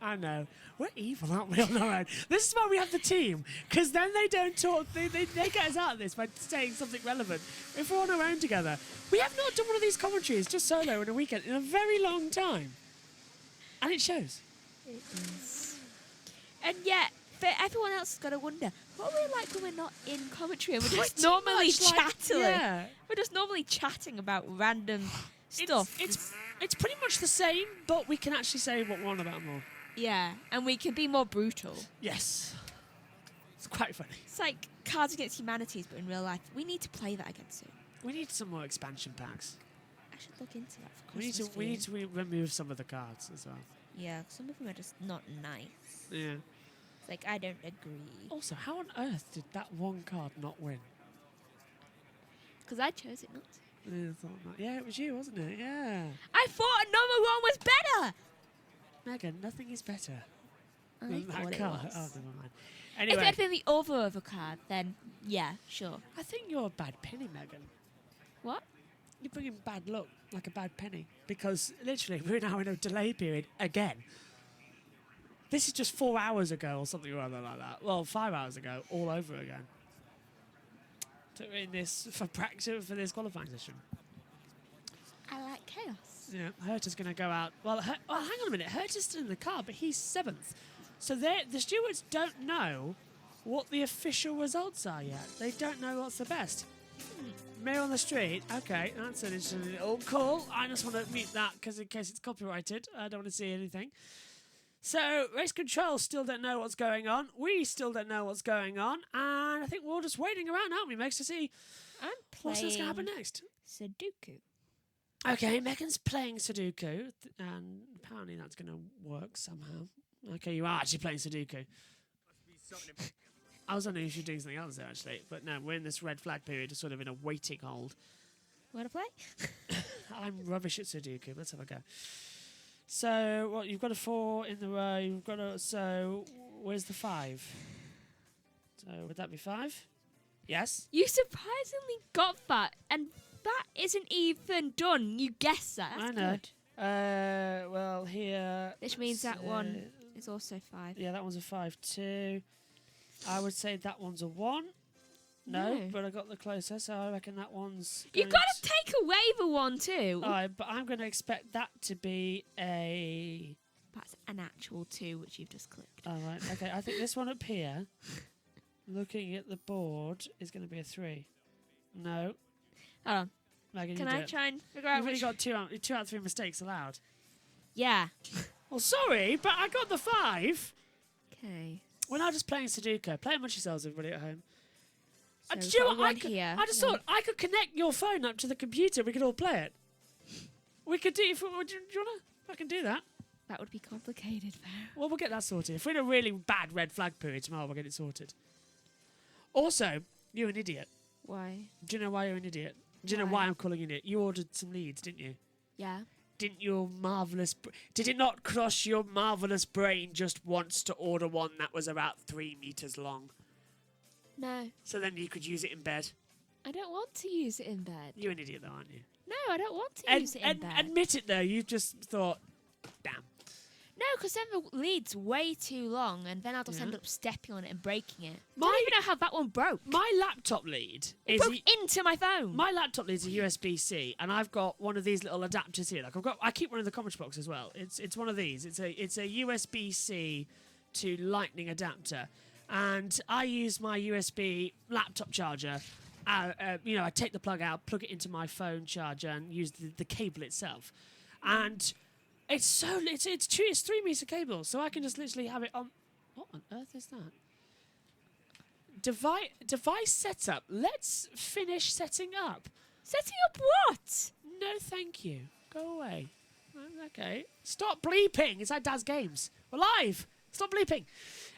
I know. We're evil, aren't we, on our own? This is why we have the team, because then they don't talk. They get us out of this by saying something relevant. If we're on our own together. We have not done one of these commentaries just solo in a weekend in a very long time. And it shows. It is. And yet, for everyone else has got to wonder, what are we like when we're not in commentary and we're just normally chatting? Yeah. We're just normally chatting about random stuff. It's pretty much the same, but we can actually say what we're on about more. Yeah, and we can be more brutal. Yes. It's quite funny. It's like Cards Against Humanities, but in real life. We need to play that again soon. We need some more expansion packs. I should look into that for We Christmas. need to remove some of the cards as well. Yeah, some of them are just not nice. Yeah. It's like, I don't agree. Also, how on earth did that one card not win? Because I chose it not to. Yeah, it was you, wasn't it? Yeah. I thought number 1 was better! Megan, nothing is better I than thought that it card. was. Oh, never mind. If Anyway, it had been the other card, then yeah, sure. I think you're a bad penny, Megan. What? You're bringing bad luck, like a bad penny. Because literally, we're now in a delay period again. This is just 4 hours ago or something or other like that. Well, 5 hours ago, all over again. So we're in this for practice for this qualifying session. I like chaos. Yeah, Herta's going to go out. Well, hang on a minute. Herta's still in the car, but he's 7th. So the stewards don't know what the official results are yet. They don't know what's the best. Mirror on the street. Okay, that's an interesting little call. I just want to mute that because in case it's copyrighted, I don't want to see anything. So race control still don't know what's going on. We still don't know what's going on, and I think we're all just waiting around, aren't we, Megs, to see what's going to happen next. Sudoku. Okay, Megan's playing Sudoku, and apparently that's going to work somehow. Okay, you are actually playing Sudoku. I was wondering if you were doing something else there, actually. But no, we're in this red flag period, sort of in a waiting hold. Want to play? I'm rubbish at Sudoku. Let's have a go. So, what, you've got a 4 in the row. You've got a... So, where's the 5? So, would that be 5? Yes? You surprisingly got that, and that isn't even done. You guessed that. That's I know. good. Well, here... Which means that one is also 5. Yeah, that one's a 5 too. I would say that one's a 1. No, but I got the closer, so I reckon that one's... You've got to take away the 1 too. All right, but I'm going to expect that to be a... That's an actual 2, which you've just clicked. All right, okay. I think this one up here, looking at the board, is going to be a 3. No. Hold on. Megan, Can you do I it. try and figure out You've only which... got 2 out of 3 mistakes allowed. Yeah. Well, sorry, but I got the 5. Okay. We're now just playing Sudoku. Play amongst yourselves, everybody at home. So Do you know what? here. I just thought I could connect your phone up to the computer. We could all play it. We could do. Do you want to? I can do that. That would be complicated, though. Well, we'll get that sorted. If we're in a really bad red flag period tomorrow, we'll get it sorted. Also, you're an idiot. Why? Do you know why you're an idiot? Do you know why I'm calling you an idiot? You ordered some leads, didn't you? Yeah. Didn't your marvellous... Did it not cross your marvellous brain just once to order one that was about 3 meters long? No. So then you could use it in bed? I don't want to use it in bed. You're an idiot, though, aren't you? No, I don't want to use it in bed. Admit it, though. You just thought, damn. No, because then the lead's way too long, and then I'll just end up stepping on it and breaking it. I don't even know how that one broke. My laptop lead It broke into my phone. My laptop lead is a USB-C, and I've got one of these little adapters here. Like I keep one in the comment box as well. It's one of these. It's a USB-C to Lightning adapter, and I use my USB laptop charger. I take the plug out, plug it into my phone charger, and use the cable itself, and. It's 3 meter cable, so I can just literally have it on What on earth is that? Device setup. Let's finish setting up. Setting up what? No, thank you. Go away. Okay. Stop bleeping. It's like Dad's Games. We're live. Stop bleeping.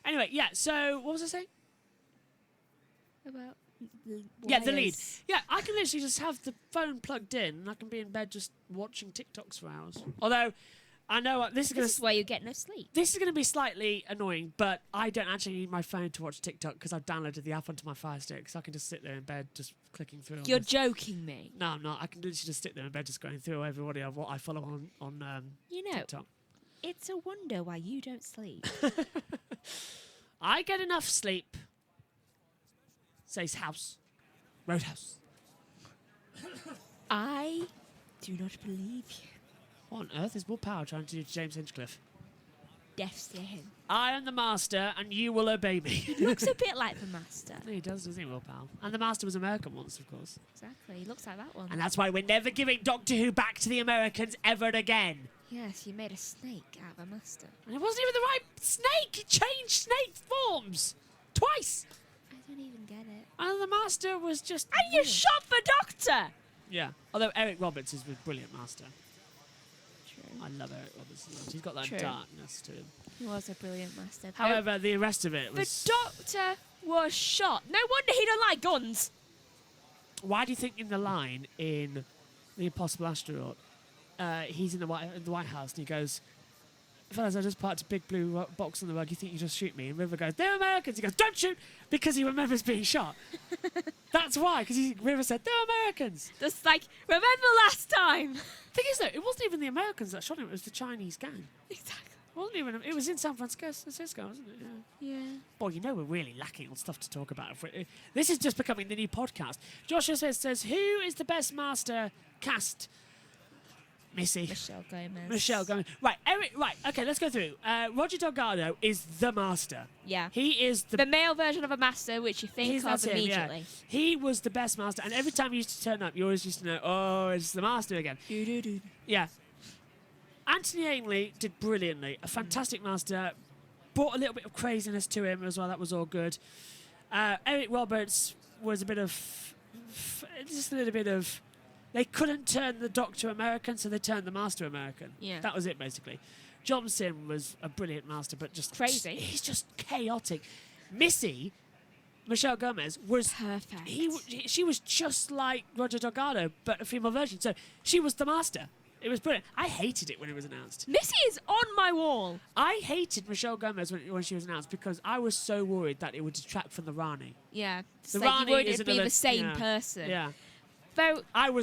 Anyway, yeah, so what was I saying? About the lead. Yeah, I can literally just have the phone plugged in and I can be in bed just watching TikToks for hours. Although, I know this is why you get no sleep. This is going to be slightly annoying, but I don't actually need my phone to watch TikTok because I've downloaded the app onto my Fire Stick, so I can just sit there in bed just clicking through. You're joking me. No, I'm not. I can literally just sit there in bed just going through everybody of what I follow on TikTok. It's a wonder why you don't sleep. I get enough sleep. Says House. Roadhouse. I do not believe you. What on earth is Will Power trying to do to James Hinchcliffe? Death to him. I am the master and you will obey me. He looks a bit like the master. He does, doesn't he, Will Powell? And the master was American once, of course. Exactly, he looks like that one. And that's why we're never giving Doctor Who back to the Americans ever again. Yes, you made a snake out of a master. And it wasn't even the right snake. He changed snake forms. Twice. I don't even get it. And the master was just... And you shot the Doctor! Yeah. Although Eric Roberts is a brilliant master. True. I love Eric Roberts. He's got that True. darkness to him. He was a brilliant master. However, the rest of it was... The Doctor was shot. No wonder he don't like guns. Why do you think in the line in The Impossible Astronaut, he's in the White House and he goes, fellas, I just parked a big blue box on the rug. You think you just shoot me? And River goes, they're Americans. He goes, don't shoot, because he remembers being shot. That's why, because River said, they're Americans. Just like, remember last time? Thing is, though, it wasn't even the Americans that shot him. It was the Chinese gang. Exactly. It wasn't even. It was in San Francisco, wasn't it? Yeah. Boy, you know we're really lacking on stuff to talk about. This is just becoming the new podcast. Joshua says, who is the best master cast? Missy. Michelle Gomez. Right, Eric. Right, okay, let's go through. Roger Delgado is the master. Yeah. He is the male version of a master, which you think of immediately. Yeah. He was the best master, and every time he used to turn up, you always used to know, oh, it's the master again. Yeah. Anthony Ainley did brilliantly. A fantastic master. Brought a little bit of craziness to him as well. That was all good. Eric Roberts was a bit of... just a little bit of... They couldn't turn the Doctor American, so they turned the Master American. Yeah. That was it, basically. Johnson was a brilliant master, but just... crazy. He's just chaotic. Missy, Michelle Gomez, was... perfect. She was just like Roger Delgado, but a female version. So she was the master. It was brilliant. I hated it when it was announced. Missy is on my wall. I hated Michelle Gomez when she was announced because I was so worried that it would detract from the Rani. Yeah. The like Rani you wouldn't is be the same person. Yeah. Though I'm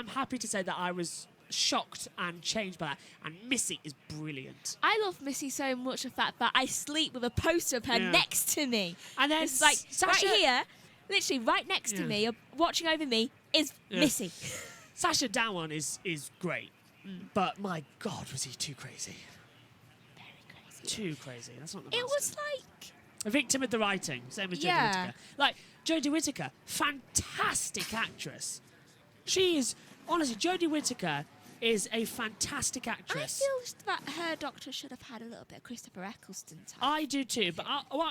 happy to say that I was shocked and changed by that. And Missy is brilliant. I love Missy so much, the fact that I sleep with a poster of her next to me. And then it's like Sasha, right here, literally right next to me, watching over me, is Missy. Sasha Dowan is great, but my God, was he too crazy? Very crazy. Too crazy. That's not the master. It was like a victim of the writing, same as Jodie Whittaker. Like Jodie Whittaker, fantastic actress. She is honestly, Jodie Whittaker is a fantastic actress. I feel that her Doctor should have had a little bit of Christopher Eccleston type. I do too, but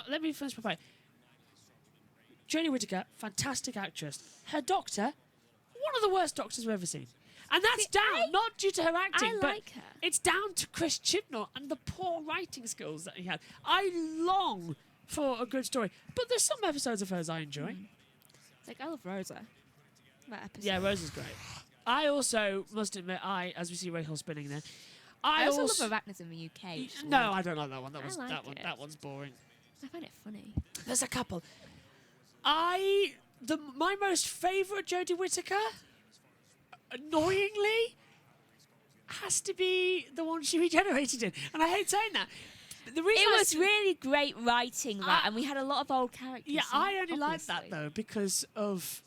let me finish my point. Jodie Whittaker, fantastic actress. Her Doctor, one of the worst Doctors we've ever seen. And that's not due to her acting, but like her. It's down to Chris Chibnall and the poor writing skills that he had. I long for a good story, but there's some episodes of hers I enjoy. Like, I love Rosa. That episode. Yeah, Rosa's great. I also must admit, as we see Rachel spinning there, I also love Arachnids in the UK. No, I don't like that one. That one's boring. I find it funny. There's a couple. My most favourite Jodie Whittaker, annoyingly, has to be the one she regenerated in. And I hate saying that. The reason it was really great writing, and we had a lot of old characters. Yeah, I only like that, though, because of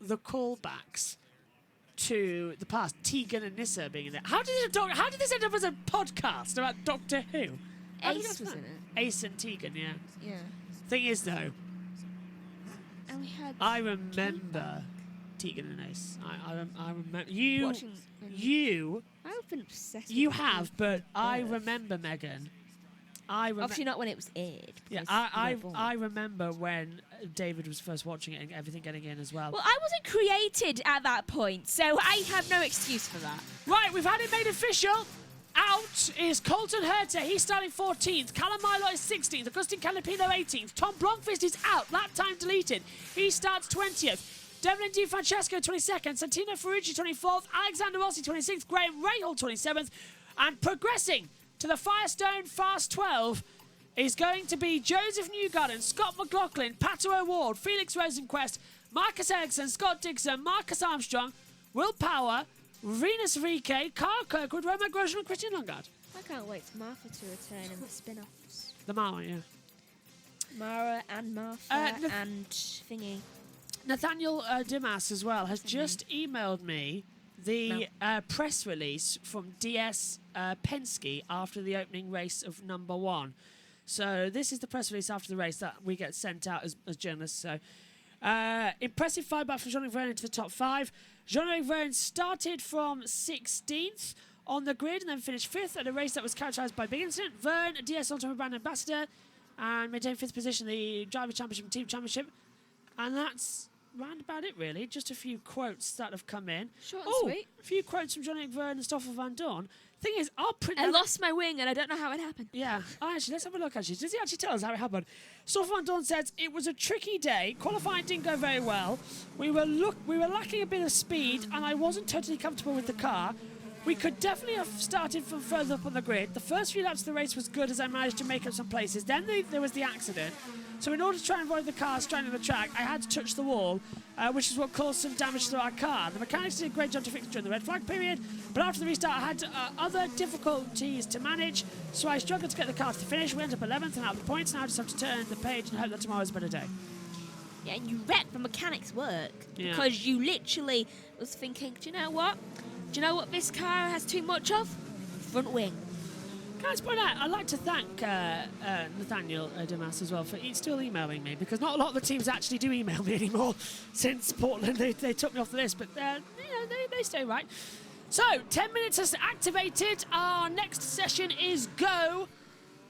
the callbacks to the past. Tegan and Nyssa being in there. How did this end up as a podcast about Doctor Who? Ace was in it. Ace and Tegan, yeah. Yeah. Thing is, though, and we had I remember Tegan and Ace. I remember you. I've been obsessed. You have, but I remember Megan. Obviously not when it was aired. Yeah, I remember when David was first watching it and everything getting in as well. Well, I wasn't created at that point, so I have no excuse for that. Right, we've had it made official. Out is Colton Herter. He's starting 14th. Callum Milo is 16th. Agustin Canapino 18th. Tom Blomqvist is out. Lap time deleted. He starts 20th. Devlin Di Francesco 22nd. Santino Ferrucci 24th. Alexander Rossi 26th. Graham Rahal 27th. And progressing to the Firestone Fast 12 is going to be Joseph Newgarden, Scott McLaughlin, Pato O'Ward, Felix Rosenquist, Marcus Ericsson, Scott Dixon, Marcus Armstrong, Will Power, Venus Rike, Carl Kirkwood, Roman Grosjean and Christian Lundgaard. I can't wait for Martha to return in the spin-offs. The Mara, yeah. Mara and Martha and Thingy. Nathaniel Dimas as well has just emailed me the press release from DS Penske after the opening race of number 1. So this is the press release after the race that we get sent out as journalists. So impressive fight back from Jean-Luc Vergne into the top 5. Jean-Luc Vergne started from 16th on the grid and then finished 5th at a race that was characterised by big incident. Vergne, a DS Ultimate brand ambassador, and maintained 5th position in the Driver Championship and Team Championship. And that's round about it, really. Just a few quotes that have come in. Short and sweet. A few quotes from Jean-Luc Vergne and Stoffel Van Dorn. Thing is, I lost my wing and I don't know how it happened. Yeah. Actually, let's have a look, actually. Does he actually tell us how it happened? Stoffel Van Dorn says, it was a tricky day. Qualifying didn't go very well. We were lacking a bit of speed and I wasn't totally comfortable with the car. We could definitely have started from further up on the grid. The first few laps of the race was good as I managed to make up some places. Then there was the accident. So in order to try and avoid the car stranding on the track, I had to touch the wall, which is what caused some damage to our car. The mechanics did a great job to fix it during the red flag period, but after the restart I had other difficulties to manage, so I struggled to get the car to the finish. We ended up 11th and out of the points. Now I just have to turn the page and hope that tomorrow's a better day. Yeah, and you wrecked the mechanics' work because you literally was thinking, do you know what? Do you know what this car has too much of? Front wing. Can I just point out, I'd like to thank Nathaniel Dimas as well for still emailing me, because not a lot of the teams actually do email me anymore since Portland. They took me off the list, but they stay right. So, 10 minutes has activated. Our next session is go.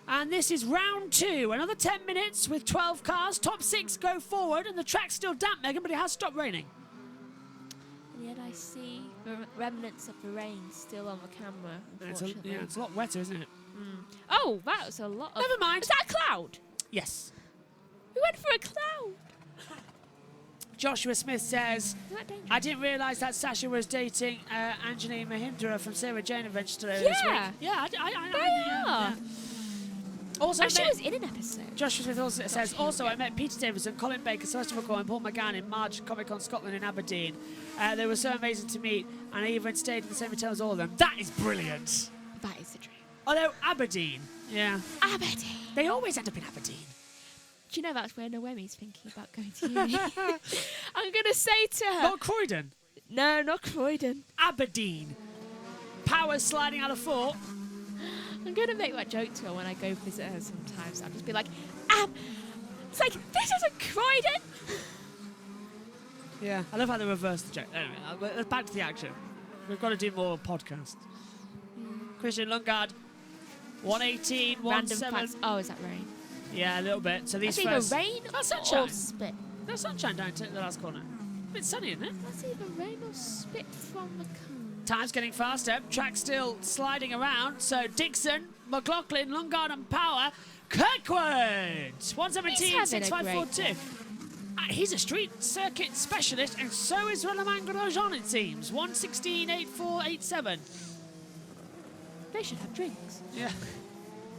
And this is round 2. Another 10 minutes with 12 cars. Top 6 go forward, and the track's still damp, Megan, but it has stopped raining. And yet I see the remnants of the rain still on the camera, unfortunately. It's a lot wetter, isn't it? Oh, that was a lot of... Never mind. Is that a cloud? Yes. We went for a cloud. Joshua Smith says, I didn't realise that Sasha was dating Anjali Mahindra from Sarah Jane Adventure this week. Yeah, I are. Also, she was in an episode. Joshua Smith also says, I met Peter Davison, Colin Baker, Celeste McCoy and Paul McGann in March Comic Con Scotland in Aberdeen. They were so amazing to meet, and I even stayed in the same hotel as all of them. That is brilliant. That is the dream. Although Aberdeen, Aberdeen. They always end up in Aberdeen. Do you know that's where Noemi's thinking about going to uni? I'm going to say to her... Not Croydon. No, not Croydon. Aberdeen. Power's sliding out of 4. I'm going to make that joke to her when I go visit her sometimes. I'll just be like, it's like, this isn't Croydon. Yeah, I love how they reverse the joke. Anyway, let's back to the action. We've got to do more podcasts. Christian Lundgaard, 118, 117. Oh, is that rain? Yeah, a little bit. So these that's either rain sunshine. Or spit. That's sunshine down to the last corner. A bit sunny, isn't it? That's either rain or spit from the car. Time's getting faster. Track still sliding around. So Dixon, McLaughlin, Lundgaard and Power. Kirkwood, 117, 6542. He's a street circuit specialist, and so is Romain Grosjean, it seems. 116, 8487. They should have drinks. Yeah.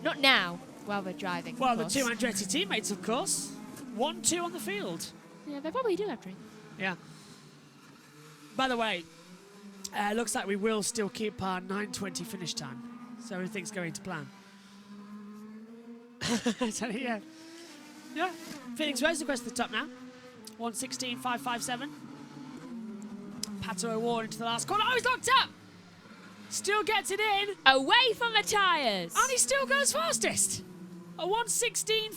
Not now, while they're driving. Well, the two Andretti teammates, of course. 1-2 on the field. Yeah, they probably do have drinks. Yeah. By the way, looks like we will still keep our 9:20 finish time. So everything's going to plan. So, yeah. Phoenix Rose across the top now. 116.557. Pato O'Ward into the last corner. Oh, he's locked up! Still gets it in. Away from the tyres. And he still goes fastest. A 116.47.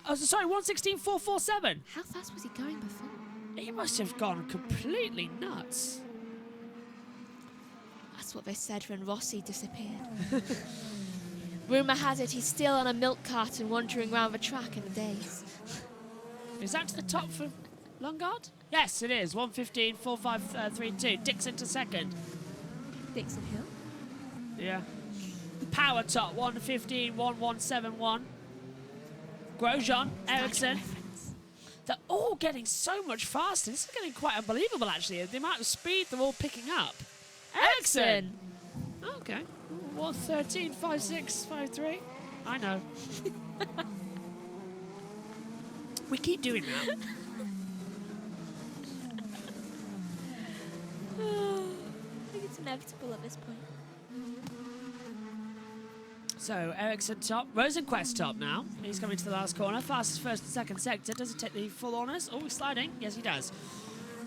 Oh, sorry, 116.447. How fast was he going before? He must have gone completely nuts. That's what they said when Rossi disappeared. Rumour has it he's still on a milk carton wandering around the track in the days. Is that to the top for Longard? Yes, it is. 1:15, 4:5.32. Dixon to second. Dixon Hill? Yeah. Power top, 1:15, 1:171. Grosjean, Ericsson. They're all getting so much faster. This is getting quite unbelievable, actually. The amount of speed they're all picking up. Ericsson! Okay. 1:13, 5:6, 5:3. I know. We keep doing that. I think it's inevitable at this point. So, Ericsson top. Rosenquist top now. He's coming to the last corner. Fastest first and second sector. Does he take the full honours? Oh, he's sliding. Yes, he does.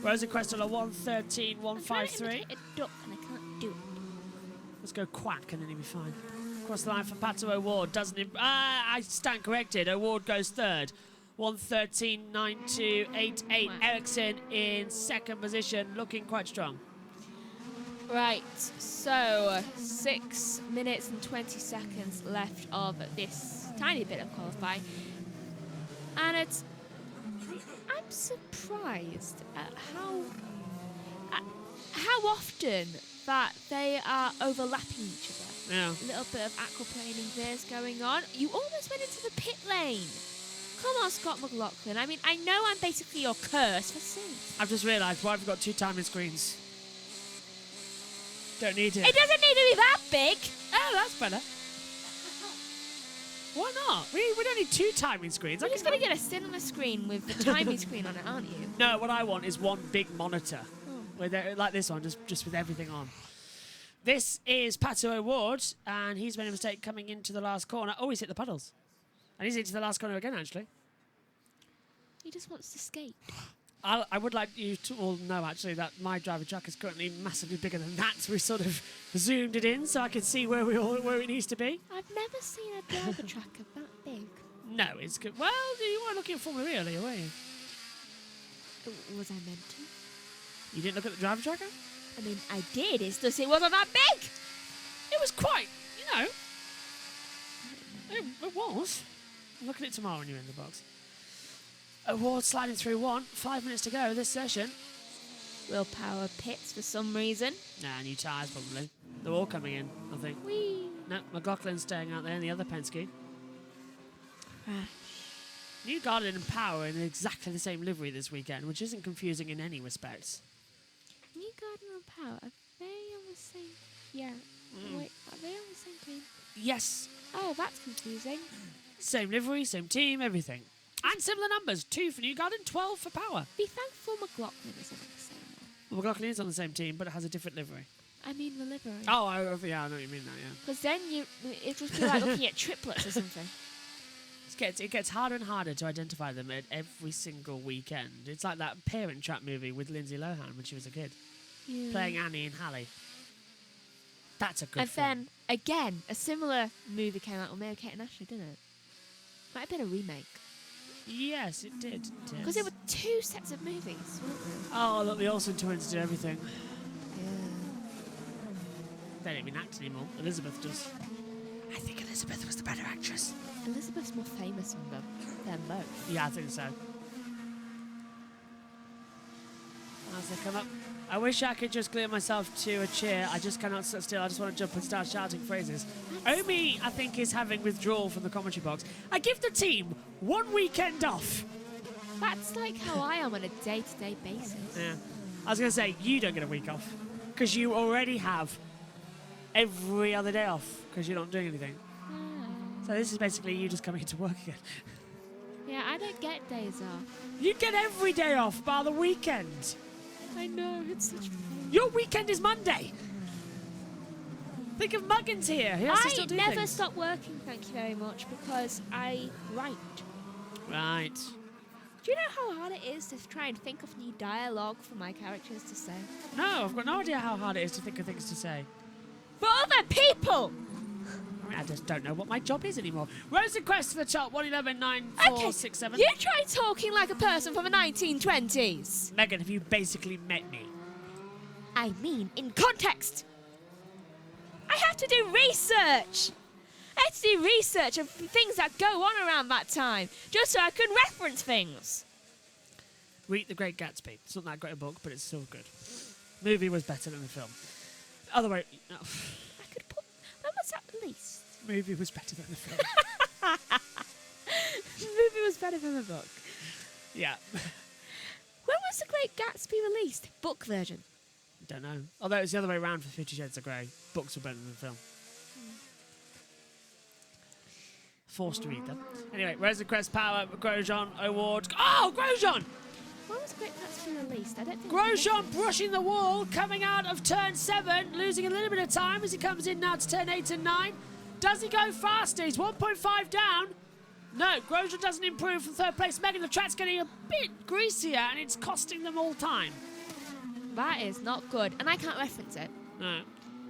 Rosenquist on a 1:13, 1:53. A duck and I can't do it. Let's go quack and then he'll be fine. Across the line for Pato O'Ward. I stand corrected. O'Ward goes third. 1:13.92.88. Ericsson in second position, looking quite strong. Right, so 6 minutes and 20 seconds left of this tiny bit of qualifying. And I'm surprised at how often that they are overlapping each other. Yeah. A little bit of aquaplaning there's going on. You almost went into the pit lane. Come on, Scott McLaughlin. I mean, I know I'm basically your curse for sins. I've just realised why we've got 2 timing screens. Don't need it. It doesn't need to be that big. Oh, that's better. Why not? We don't need 2 timing screens. You're just going to get a cinema screen with the timing screen on it, aren't you? No, what I want is one big monitor. With like this one, just with everything on. This is Pato O'Ward, and he's made a mistake coming into the last corner. Oh, he's hit the puddles. And he's into the last corner again, actually. He just wants to skate. I would like you to all know, actually, that my driver truck is currently massively bigger than that. We sort of zoomed it in so I can see where it needs to be. I've never seen a driver tracker that big. No, it's good. Well, you weren't looking at Formula E earlier, were you? Was I meant to? You didn't look at the driver tracker? I mean, I did. It's just it wasn't that big. It was quite, it was. Look at it tomorrow when you're in the box. O'Ward sliding through 1. 5 minutes to go this session. Willpower pits for some reason. Nah, new tyres probably. They're all coming in, I think. Whee! No, McLaughlin's staying out there in the other Penske. Right. New Garden and Power in exactly the same livery this weekend, which isn't confusing in any respects. New Garden and Power, are they on the same... Yeah. Wait, are they on the same team? Yes. Oh, that's confusing. Same livery, same team, everything. And similar numbers. 2 for New Garden, 12 for Power. Be thankful McLaughlin isn't on the same one. Well, McLaughlin is on the same team, but it has a different livery. I mean the livery. Oh, yeah, I know what you mean now, yeah. Because then it would be like looking at triplets or something. It gets harder and harder to identify them at every single weekend. It's like that Parent Trap movie with Lindsay Lohan when she was a kid. Yeah. Playing Annie and Hallie. That's a good And film. then, again, a similar movie came out with Mary Kate and Ashley, didn't it? Might have been a remake. Yes, it did. Because there were 2 sets of movies, weren't there? Oh, look, the Olsen twins did everything. Yeah. They don't even act anymore. Elizabeth does. I think Elizabeth was the better actress. Elizabeth's more famous than both. Yeah, I think so. As they come up. I wish I could just clear myself to a chair. I just cannot sit still. I just want to jump and start shouting phrases. Omi, I think, is having withdrawal from the commentary box. I give the team 1 weekend off. That's like how I am on a day-to-day basis. Yeah. I was going to say, you don't get a week off. Because you already have every other day off. Because you're not doing anything. So this is basically you just coming into work again. Yeah, I don't get days off. You get every day off bar the weekend. I know, it's such fun. Your weekend is Monday. Think of Muggins here. He has to still do never things. stop working, thank you very much, because I write. Right. Do you know how hard it is to try and think of new dialogue for my characters to say? No, I've got no idea how hard it is to think of things to say. For other people! I mean, I just don't know what my job is anymore. Rosenquist to the top, 111.9467. You try talking like a person from the 1920s. Megan, have you basically met me? I mean, in context. I have to do research. I had to do research of things that go on around that time, just so I could reference things. Read The Great Gatsby. It's not that great a book, but it's still good. Movie was better than the film. Other way. No. I could put. When was that released? Movie was better than the film. The movie was better than the book. Yeah. When was The Great Gatsby released? Book version. Don't know. Although it was the other way around for 50 Shades of Grey. Books were better than the film. Forced to read them. Anyway, Rosencrest Power, Grosjean Award. Oh, Grosjean! When was The Great Gatsby released? I don't think. Grosjean brushing the wall, coming out of turn 7, losing a little bit of time as he comes in now to turn 8 and 9. Does he go faster? He's 1.5 down. No, Grosjean doesn't improve from third place. Megan, the track's getting a bit greasier and it's costing them all time. That is not good, and I can't reference it. No.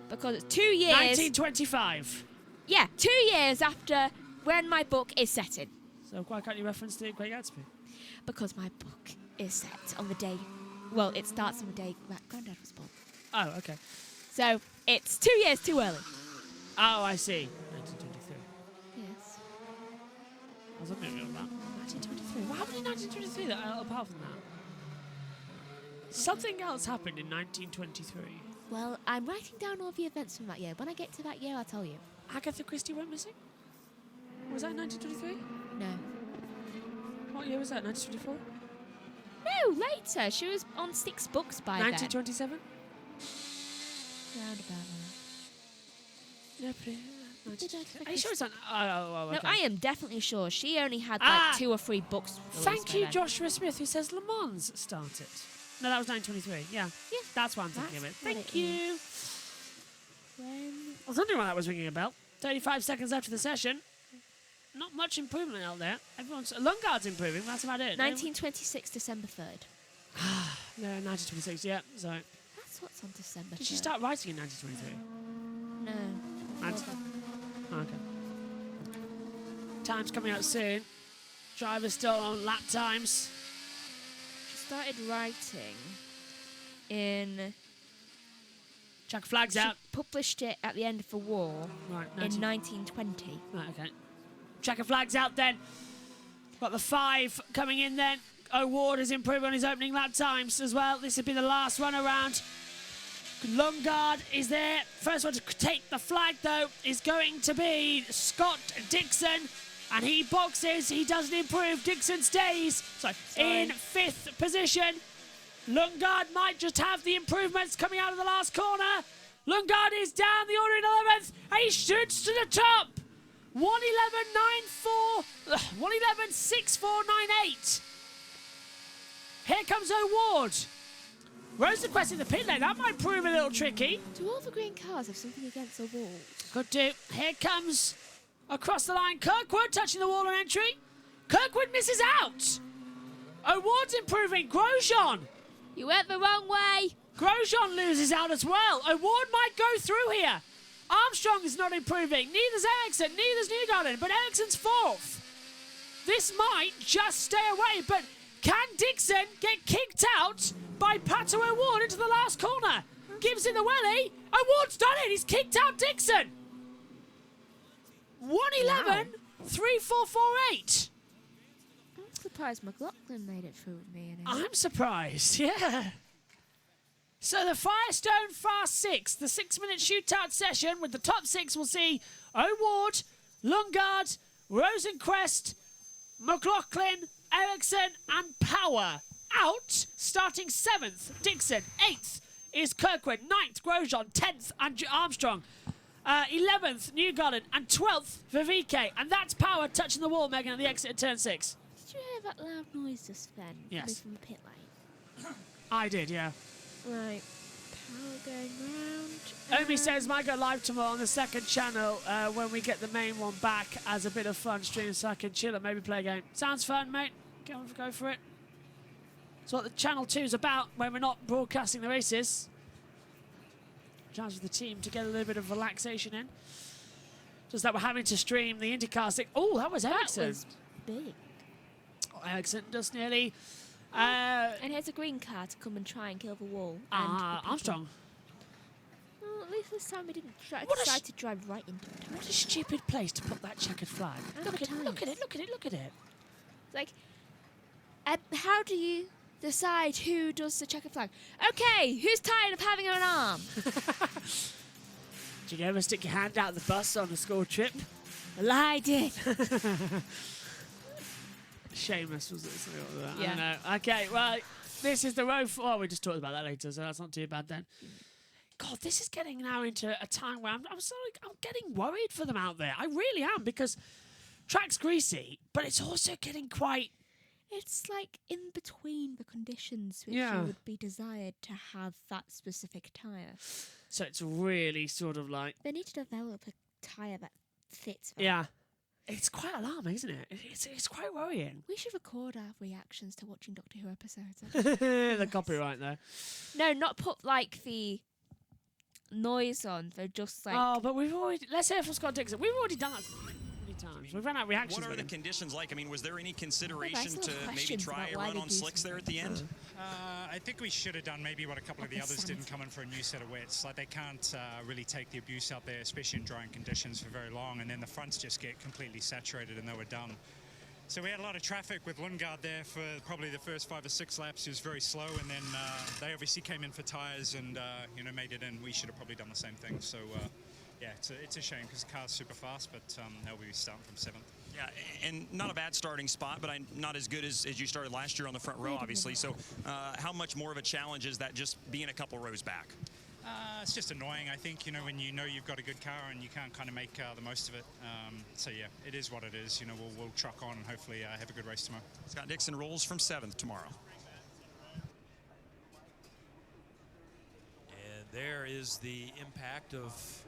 Because it's 2 years. 1925. Yeah, 2 years after when my book is set in. So why can't you reference The Great Gatsby? Because my book is set on the day. Well, it starts on the day that Grandad was born. Oh, okay. So it's 2 years too early. Oh, I see. 1923. Yes. I was looking at that. 1923. What happened in 1923 apart from that? Something else happened in 1923. Well, I'm writing down all the events from that year. When I get to that year, I'll tell you. Agatha Christie went missing? Was that 1923? No. What year was that? 1924? No, later. She was on 6 books by 1927? then. Round about Yeah, are you sure it's not? there. Okay. No, I am definitely sure. She only had Ah! like 2 or 3 books. Thank you, Joshua Smith, who says Le Mans started. No, that was 1923. Yeah. Yeah. That's what I'm thinking of it. what Thank it you. When? I was wondering why that was ringing a bell. 35 seconds after the session. Not much improvement out there. Lundgaard's improving, but that's about it. 1926, December 3rd. No, 1926, yeah. So, That's what's on December 3rd. did you start writing in 1923? No. Okay. Time's coming out soon. Driver's still on lap times. She started writing in... Chuck flags She out. published it at the end of the war Right, in 1920. Right, okay. Checker flags out then. Got the 5 coming in then. O'Ward is improving on his opening lap times as well. This will be the last run around. Lundgaard is there. First one to take the flag though is going to be Scott Dixon. And he boxes. He doesn't improve. Dixon stays in 5th position. Lundgaard might just have the improvements coming out of the last corner. Lundgaard is down the order in 11th. And he shoots to the top. 111.6498. Here comes O'Ward. Rosenquist in the pit lane. That might prove a little tricky. Do all the green cars have something against the walls? Could do. Here comes across the line Kirkwood touching the wall on entry. Kirkwood misses out. O'Ward's improving. Grosjean. You went the wrong way. Grosjean loses out as well. O'Ward might go through here. Armstrong is not improving. Neither's Ericsson. Neither's Newgarden. But Ericsson's 4th. This might just stay away. But can Dixon get kicked out by Pato O'Ward into the last corner? Gives him the welly. O'Ward's done it. He's kicked out Dixon. 111.3448. I'm surprised McLaughlin made it through with me. I'm surprised, yeah. So the Firestone Fast 6, the 6-minute shootout session with the top 6 will see O'Ward, Lundgaard, Rosenquist, McLaughlin, Ericsson and Power out. Starting 7th, Dixon. 8th is Kirkwood. 9th, Grosjean. 10th, Armstrong. 11th, Newgarden. And 12th, Viveke. And that's Power touching the wall, Megan, at the exit of turn 6. Did you hear that loud noise just then? Yes. Coming from the pit lane. I did, yeah. Right. Power going round. Omi says might go live tomorrow on the 2nd channel when we get the main one back as a bit of fun stream so I can chill and maybe play a game. Sounds fun, mate. Go for it. It's what the Channel 2 is about when we're not broadcasting the races. Chance for the team to get a little bit of relaxation in. Just that we're having to stream the IndyCar stick. Oh, that was Ericsson. That was big. Oh, Ericsson just nearly... and here's a green car to come and try and kill the wall. Armstrong. Well, at least first time we didn't What a decide to drive right into it. What a stupid place to put that checkered flag. Look at it, look at it, look at it, look at it. It's like, how do you decide who does the checkered flag? Okay, who's tired of having an arm? Did you ever stick your hand out the bus on a school trip? Well, I did. Seamus, was it? Something like that? Yeah. I don't know. Okay, well, this is the row 4. Oh, we just talked about that later, so that's not too bad then. God, this is getting now into a time where I'm getting worried for them out there. I really am, because track's greasy, but it's also getting quite... It's like in between the conditions which Yeah. you would be desired to have that specific tyre. So it's really sort of like... They need to develop a tyre that fits that. Yeah. It's quite alarming, isn't it? It's quite worrying. We should record our reactions to watching Doctor Who episodes. The copyright, though. No, not put like the noise on. They're just like... Oh, but we've already... Let's hear from Scott Dixon. We've already done that many times. We've run out reactions. What are with the him. conditions like? I mean, was there any consideration nice little to maybe questions try about a why run they on do slicks there at the end? I think we should have done maybe what a couple of the Like others sand. didn't come in for a new set of wets. Like they can't really take the abuse out there, especially in drying conditions for very long, and then the fronts just get completely saturated and they were done. So we had a lot of traffic with Lundgaard there for probably the first 5 or 6 laps. He was very slow, and then they obviously came in for tyres and made it in. We should have probably done the same thing. So yeah, it's a shame because the car's super fast, but they'll be starting from 7th. Yeah, and not a bad starting spot, but not as good as you started last year on the front row, obviously. So how much more of a challenge is that just being a couple rows back? It's just annoying, I think, when you know you've got a good car and you can't kind of make the most of it. So yeah, it is what it is. We'll truck on and hopefully have a good race tomorrow. Scott Dixon rolls from 7th tomorrow. And there is the impact of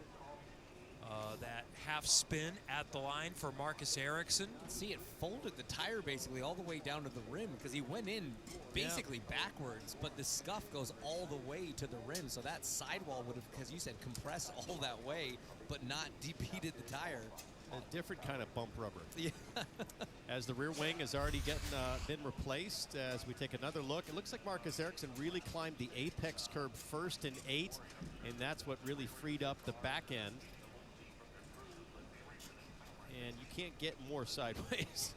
that half spin at the line for Marcus Ericsson. See, it folded the tire basically all the way down to the rim because he went in basically backwards, but the scuff goes all the way to the rim. So that sidewall would have, as you said, compressed all that way, but not depleted the tire. A different kind of bump rubber. Yeah. As the rear wing has already been replaced, as we take another look, it looks like Marcus Ericsson really climbed the apex curb first in 8, and that's what really freed up the back end. And you can't get more sideways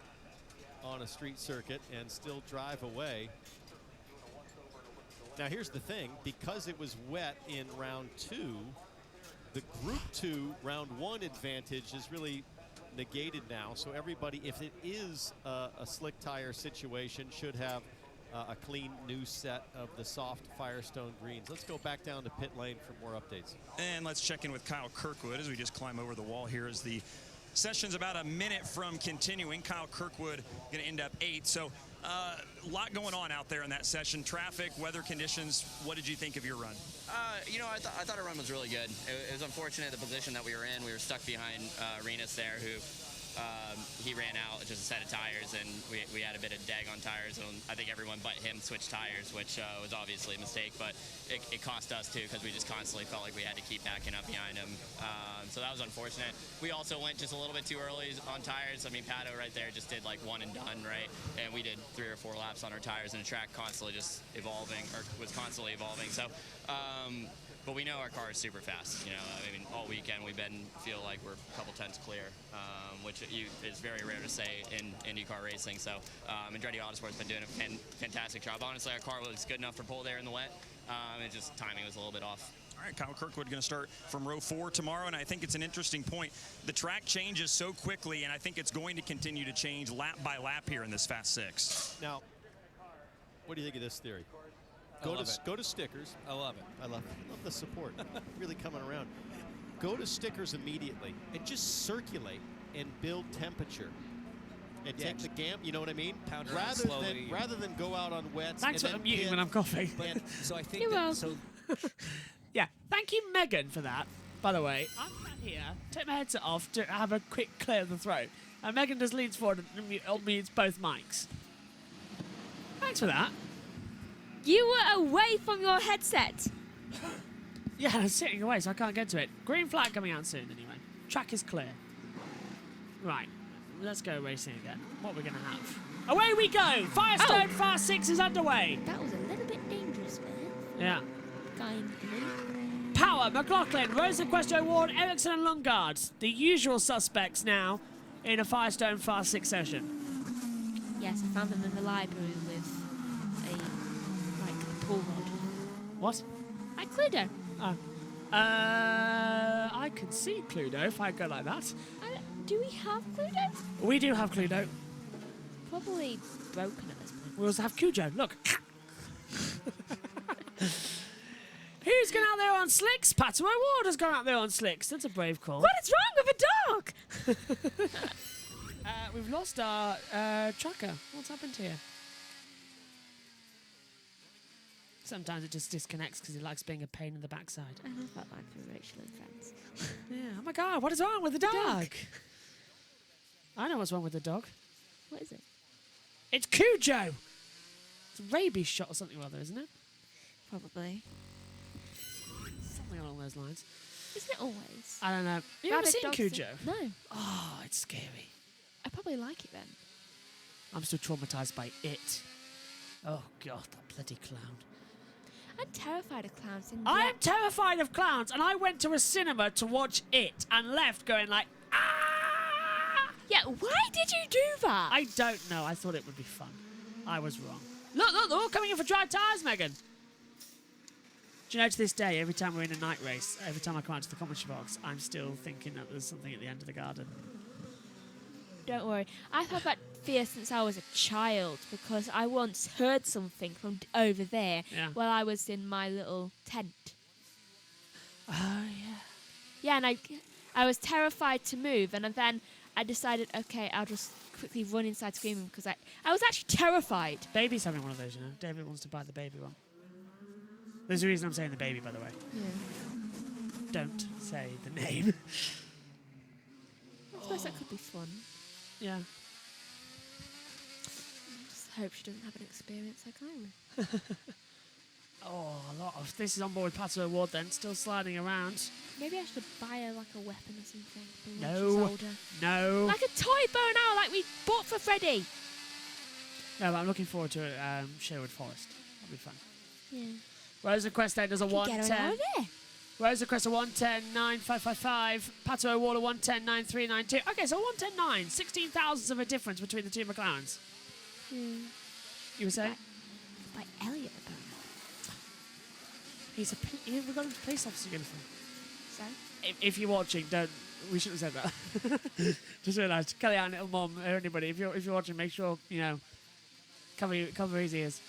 on a street circuit and still drive away. Now here's the thing, because it was wet in round 2, the Group 2 round 1 advantage is really negated now. So everybody, if it is a slick tire situation, should have a clean new set of the soft Firestone greens. Let's go back down to pit lane for more updates. And let's check in with Kyle Kirkwood as we just climb over the wall here as the session's about a minute from continuing. Kyle Kirkwood going to end up 8th. So a lot going on out there in that session. Traffic, weather conditions. What did you think of your run? I thought our run was really good. It was unfortunate the position that we were in. We were stuck behind Renus there, who he ran out with just a set of tires, and we had a bit of dag on tires, and I think everyone but him switched tires, which was obviously a mistake, but it cost us too because we just constantly felt like we had to keep backing up behind him. So that was unfortunate. We also went just a little bit too early on tires. I mean, Pato right there just did like one and done, right? And we did 3 or 4 laps on our tires, and the track constantly just evolving, or was constantly evolving. So but we know our car is super fast. I mean, all weekend we've feel like we're a couple tenths clear, which is very rare to say in IndyCar racing. So Andretti Autosport's been doing a fantastic job. Honestly, our car was good enough to pull there in the wet. It just timing was a little bit off. All right, Kyle Kirkwood going to start from row 4 tomorrow, and I think it's an interesting point. The track changes so quickly, and I think it's going to continue to change lap by lap here in this Fast 6. Now, what do you think of this theory? Go to stickers. I love it. I love the support. Really coming around. Go to stickers immediately and just circulate and build temperature. And take the gamp, you know what I mean? Pound around slowly. Rather than go out on wets. Thanks for muting when I'm coughing. So I think yeah, thank you, Megan, for that. By the way, I'm sat here, take my headset off to have a quick clear of the throat. And Megan just leans forward and mutes both mics. Thanks for that. You were away from your headset. Yeah, I'm sitting away, so I can't get to it. Green flag coming out soon, anyway. Track is clear. Right, let's go racing again. What are we going to have? Away we go! Firestone Fast 6 is underway. That was a little bit dangerous, man. Yeah. Guy in blue. Power, McLaughlin, Rosenquist, O'Ward, Ericsson and Lundgaard. The usual suspects now in a Firestone Fast 6 session. Yes, I found them in the library with a pull rod. What? Like Cluedo. Oh. I can see Cluedo if I go like that. Do we have Cluedo? We do have Cluedo. Probably broken at this point. We also have Cujo. Look. Who's gone out there on slicks? Pato O'Ward has gone out there on slicks. That's a brave call. What is wrong with a dog? We've lost our tracker. What's happened here? Sometimes it just disconnects because it likes being a pain in the backside. I love that line from Rachel and Friends. Yeah. Oh my God, what is wrong with the dog? I know what's wrong with the dog. What is it? It's Cujo. It's a rabies shot or something or other, isn't it? Probably. Something along those lines. Isn't it always? I don't know. You ever seen Cujo? No. Oh, it's scary. I probably like it then. I'm still traumatized by it. Oh God, that bloody clown. I'm terrified of clowns. I am terrified of clowns, and I went to a cinema to watch it and left going like, ah! Yeah, why did you do that? I don't know. I thought it would be fun. I was wrong. Look, they're all coming in for dry tyres, Megan. Do you know, to this day, every time we're in a night race, every time I come out to the commentary box, I'm still thinking that there's something at the end of the garden. Don't worry. I've had that fear since I was a child because I once heard something from over there while I was in my little tent. Oh, yeah. Yeah, and I was terrified to move, and then I decided, okay, I'll just quickly run inside screaming because I was actually terrified. Baby's having one of those, you know. David wants to buy the baby one. There's a reason I'm saying the baby, by the way. Yeah. Don't say the name. I suppose that could be fun. Yeah. Just hope she doesn't have an experience like I will. Oh, a lot of this is on board with Pato O'Ward then, still sliding around. Maybe I should buy her like a weapon or something. When No. she's older. No. Like a toy bow and arrow like we bought for Freddie. No, but I'm looking forward to Sherwood Forest. That'll be fun. Yeah. Rosenquist then does a 110. Rosenquist a 110.9555. Pato O'Ward a 110.9392. Okay, so 110.9. 16 thousandths of a difference between the two McLarens. You were saying? By Elliot about We've got a police officer uniform. So? If you're watching, we shouldn't have said that. Just realised, Kelly Ann, little mum, or anybody, if you're watching, make sure, cover his ears.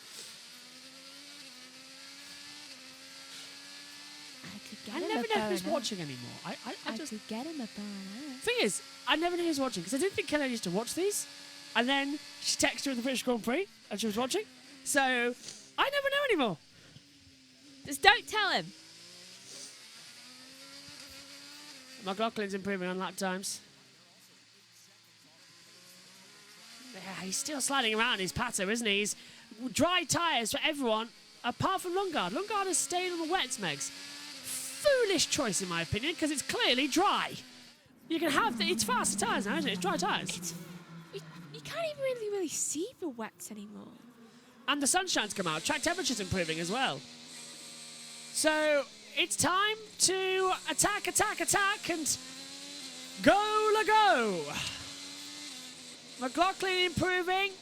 I never know who's watching anymore. I just could get him a banana. Thing is, I never knew who was watching because I didn't think Kelly used to watch these. And then she texted her at the British Grand Prix and she was watching. So I never know anymore. Just don't tell him. McLaughlin's improving on lap times. Yeah, he's still sliding around his Pato, isn't he? He's dry tyres for everyone apart from Lundgaard. Lundgaard is staying on the wets, Megs. Foolish choice, in my opinion, because it's clearly dry. You can have it's faster tyres now, isn't it? It's dry tyres. You can't even really see the wets anymore. And the sunshine's come out. Track temperature's improving as well. So it's time to attack, and go. McLaughlin improving.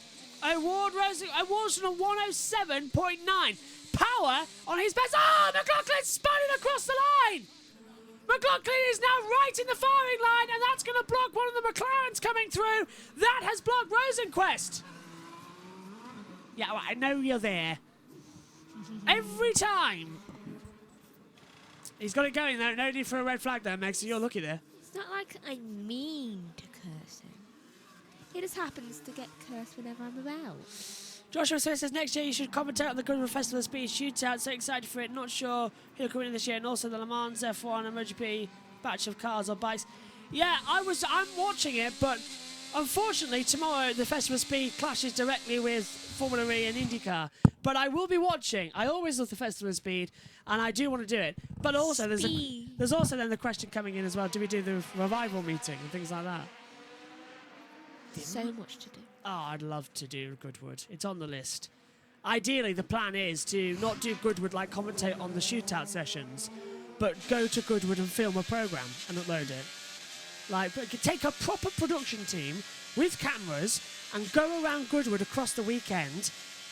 O'Ward's on a 107.9. Power on his best. McLaughlin's spinning across the line. McLaughlin is now right in the firing line, and that's going to block one of the McLarens coming through. That has blocked Rosenquist. Yeah, well, I know you're there. Every time. He's got it going there. No need for a red flag there, Meg, so you're lucky there. It's not like I mean to curse him. He just happens to get cursed whenever I'm around. Joshua says next year you should commentate on the Goodwood Festival of Speed shootout. So excited for it. Not sure who'll come in this year. And also the Le Mans F1 and MotoGP batch of cars or bikes. Yeah, I'm watching it, but unfortunately tomorrow the Festival of Speed clashes directly with Formula E and IndyCar. But I will be watching. I always love the Festival of Speed, and I do want to do it. But also there's also then the question coming in as well. Do we do the revival meeting and things like that? So much to do. Oh, I'd love to do Goodwood. It's on the list. Ideally, the plan is to not do Goodwood like commentate on the shootout sessions, but go to Goodwood and film a program and upload it. Like, but take a proper production team with cameras and go around Goodwood across the weekend,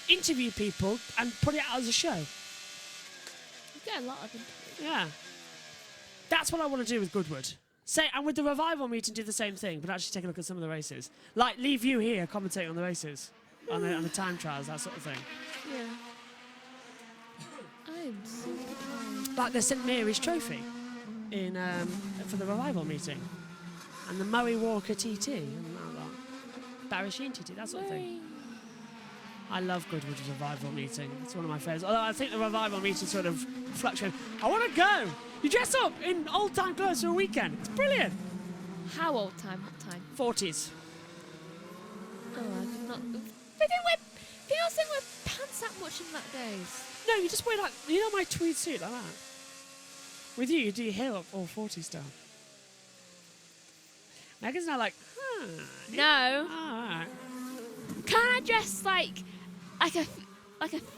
interview people, and put it out as a show. You get a lot of interviews. Yeah. That's what I want to do with Goodwood. And with the revival meeting, do the same thing, but actually take a look at some of the races. Like, leave you here commentating on the races, on the time trials, that sort of thing. Yeah. I'm super tired. Like the St Mary's Trophy for the revival meeting. And the Murray Walker TT. And Barry Sheen TT, that sort of thing. I love Goodwood's revival meeting. It's one of my favourites. Although I think the revival meeting sort of fluctuates. I want to go. You dress up in old-time clothes for a weekend. It's brilliant. How old time? What time? 40s. Oh, I'm not. People don't wear pants that much in that days. No, you just wear like, you know, my tweed suit like that. With you do your hair up all 40 style. Megan's now like, No. Oh, all right. Can I dress like a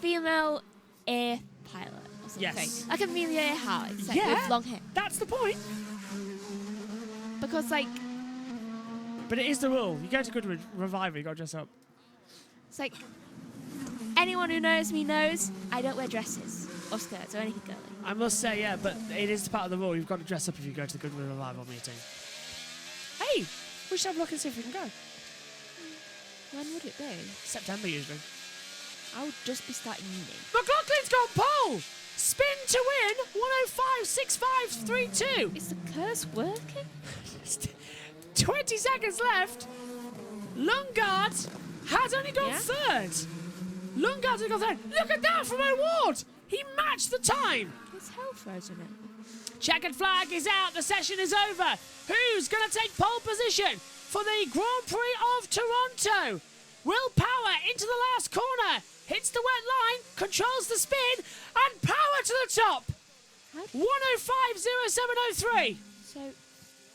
female air pilot or something? Yes. Like Amelia Earhart, like, Yeah. with long hair. That's the point. Because like, but it is the rule. You go to Goodwood Revival, you got to dress up. it's like anyone who knows me knows I don't wear dresses or skirts or anything girly. I must say, yeah, but it is part of the rule. You've got to dress up if you go to the Goodwood Revival meeting. Hey, we should have a look and see if we can go. When would it be? September usually. I would just be starting uni. McLaughlin's gone pole! Spin to win, 105.6532. Is the curse working? 20 seconds left. Lundgaard has only gone third. Lundgaard's only gone third. Look at that from O'Ward. He matched the time. It's hell frozen it. Checkered flag is out. The session is over. Who's going to take pole position for the Grand Prix of Toronto? Will Power into the last corner. Hits the wet line. Controls the spin. And Power to the top. 105.0703. So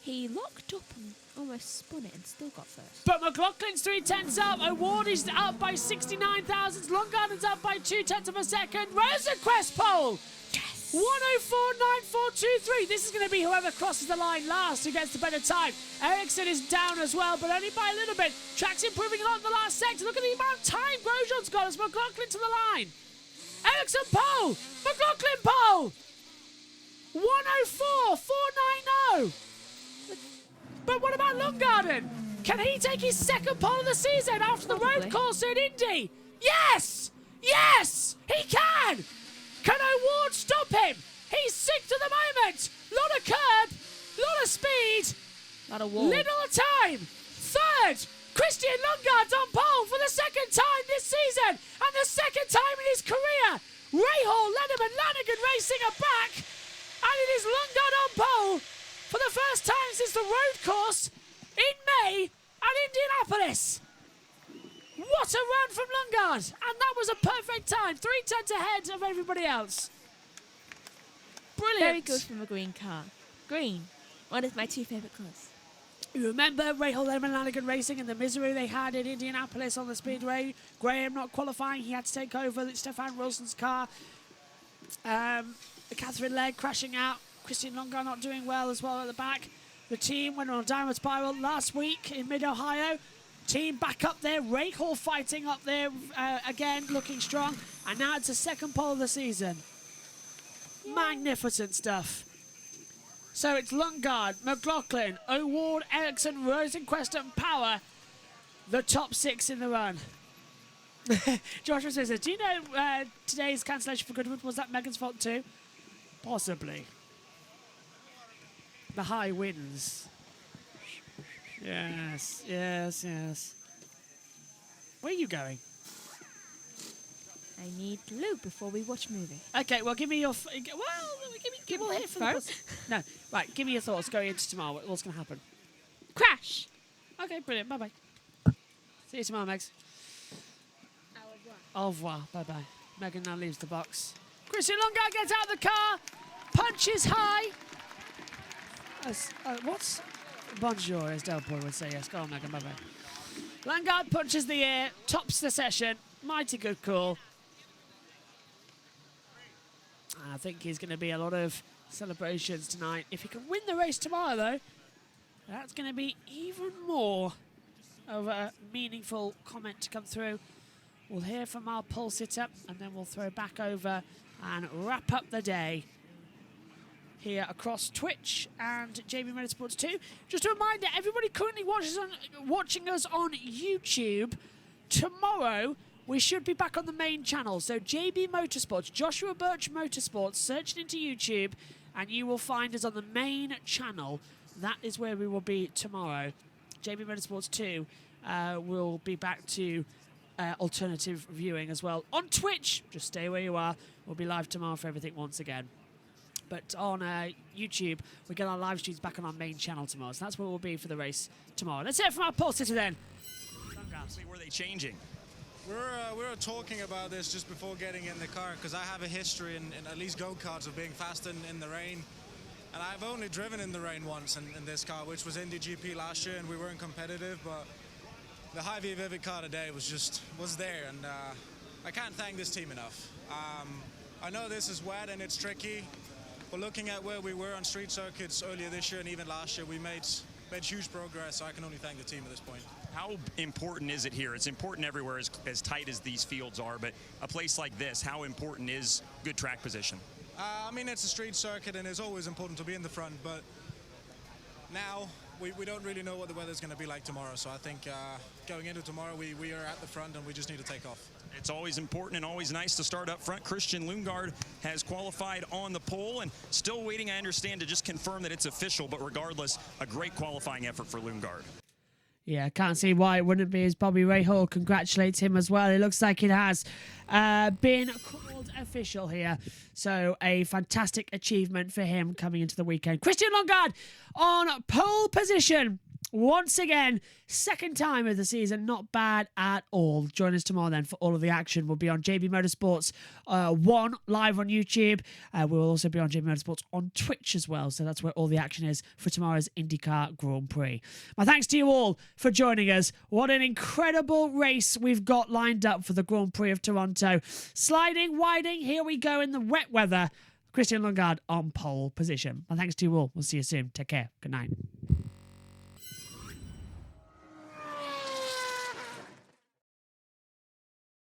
he locked up and almost spun it and still got first. But McLaughlin's 3/10 up. O'Ward is up by 69 thousandths. Lundgaard's up by 2/10 of a second. Rosenquist pole. Yes. 104.9423. This is going to be whoever crosses the line last who gets the better time. Ericsson is down as well, but only by a little bit. Track's improving a lot in the last sector. Look at the amount of time Grosjean's got as McLaughlin to the line. Ericsson pole. McLaughlin pole. 104.490. But what about Lundgaard? Can he take his second pole of the season after the road course in Indy? Yes! Yes! He can! Can O'Ward stop him? He's sick to the moment. Lot of curb, lot of speed, Lot of wall. little time. Third, Christian Lundgaard's on pole for the second time this season and the second time in his career. Rahal, Lenham and Lanigan racing are back, and it is Lundgaard on pole for the first time since the road course in May at Indianapolis. What a run from Lundgaard! And that was a perfect time. 3/10 ahead of everybody else. Brilliant. Very good from a green car. Green. One of my two favourite colours. You remember Rahal, Lenham and Lanigan racing and the misery they had in Indianapolis on the speedway? Graham not qualifying. He had to take over Stefan Wilson's car. Catherine Legg crashing out. Christian Lundgaard not doing well as well at the back. The team went on a downward spiral last week in mid-Ohio. Team back up there. Rahal fighting up there again, looking strong. And now it's a second pole of the season. Yeah. Magnificent stuff. So it's Lundgaard, McLaughlin, O'Ward, Ericsson, Rosenquist and Power. The top six in the run. Joshua says, do you know today's cancellation for Goodwood, was that Megan's fault too? Possibly. The high winds. Yes, yes, yes. Where are you going? I need lube before we watch movie. Okay, well, give me your... give me my first. No, right, give me your thoughts going into tomorrow. What's going to happen? Crash! Okay, brilliant. Bye-bye. See you tomorrow, Megs. Au revoir. Bye-bye. Megan now leaves the box. Christian Lundgaard gets out of the car. Punches high. What's... Bonjour, as Del Boy would say. Yes, go on, Megan. Bye-bye. Lundgaard punches the air. Tops the session. Mighty good call. think he's going to be a lot of celebrations tonight. If he can win the race tomorrow, though, that's going to be even more of a meaningful comment to come through. We'll hear from our pole sitter, and then we'll throw back over and wrap up the day here across Twitch and JB Motorsports 2. Just a reminder, everybody currently watching us on YouTube, tomorrow we should be back on the main channel. So JB Motorsports, Joshua Birch Motorsports, search it into YouTube and you will find us on the main channel. That is where we will be tomorrow. JB Motorsports 2 will be back to alternative viewing as well. On Twitch, just stay where you are. We'll be live tomorrow for everything once again. But on YouTube, we get our live streams back on our main channel tomorrow. So that's where we'll be for the race tomorrow. Let's hear it from our pole sitter then. Were they changing? We were talking about this just before getting in the car, because I have a history in at least go-karts of being fast in the rain. And I've only driven in the rain once in this car, which was Indy GP last year, and we weren't competitive. But the Hy-Vee Vivid car today was there, and I can't thank this team enough. I know this is wet and it's tricky. But looking at where we were on street circuits earlier this year and even last year, we made huge progress, so I can only thank the team at this point. How important is it here? It's important everywhere as tight as these fields are, but a place like this, how important is good track position? I mean, it's a street circuit and it's always important to be in the front, but now we don't really know what the weather's going to be like tomorrow, so I think going into tomorrow, we are at the front and we just need to take off. It's always important and always nice to start up front. Christian Lundgaard has qualified on the pole and still waiting, I understand, to just confirm that it's official, but regardless, a great qualifying effort for Lundgaard. Yeah, can't see why it wouldn't be, as Bobby Rahal congratulates him as well. It looks like it has been called official here. So a fantastic achievement for him coming into the weekend. Christian Lundgaard on pole position. Once again, second time of the season, not bad at all. Join us tomorrow then for all of the action. We'll be on JB Motorsports 1 live on YouTube. We'll also be on JB Motorsports on Twitch as well. So that's where all the action is for tomorrow's IndyCar Grand Prix. My thanks to you all for joining us. What an incredible race we've got lined up for the Grand Prix of Toronto. Sliding, winding, here we go in the wet weather. Christian Lundgaard on pole position. My thanks to you all. We'll see you soon. Take care. Good night.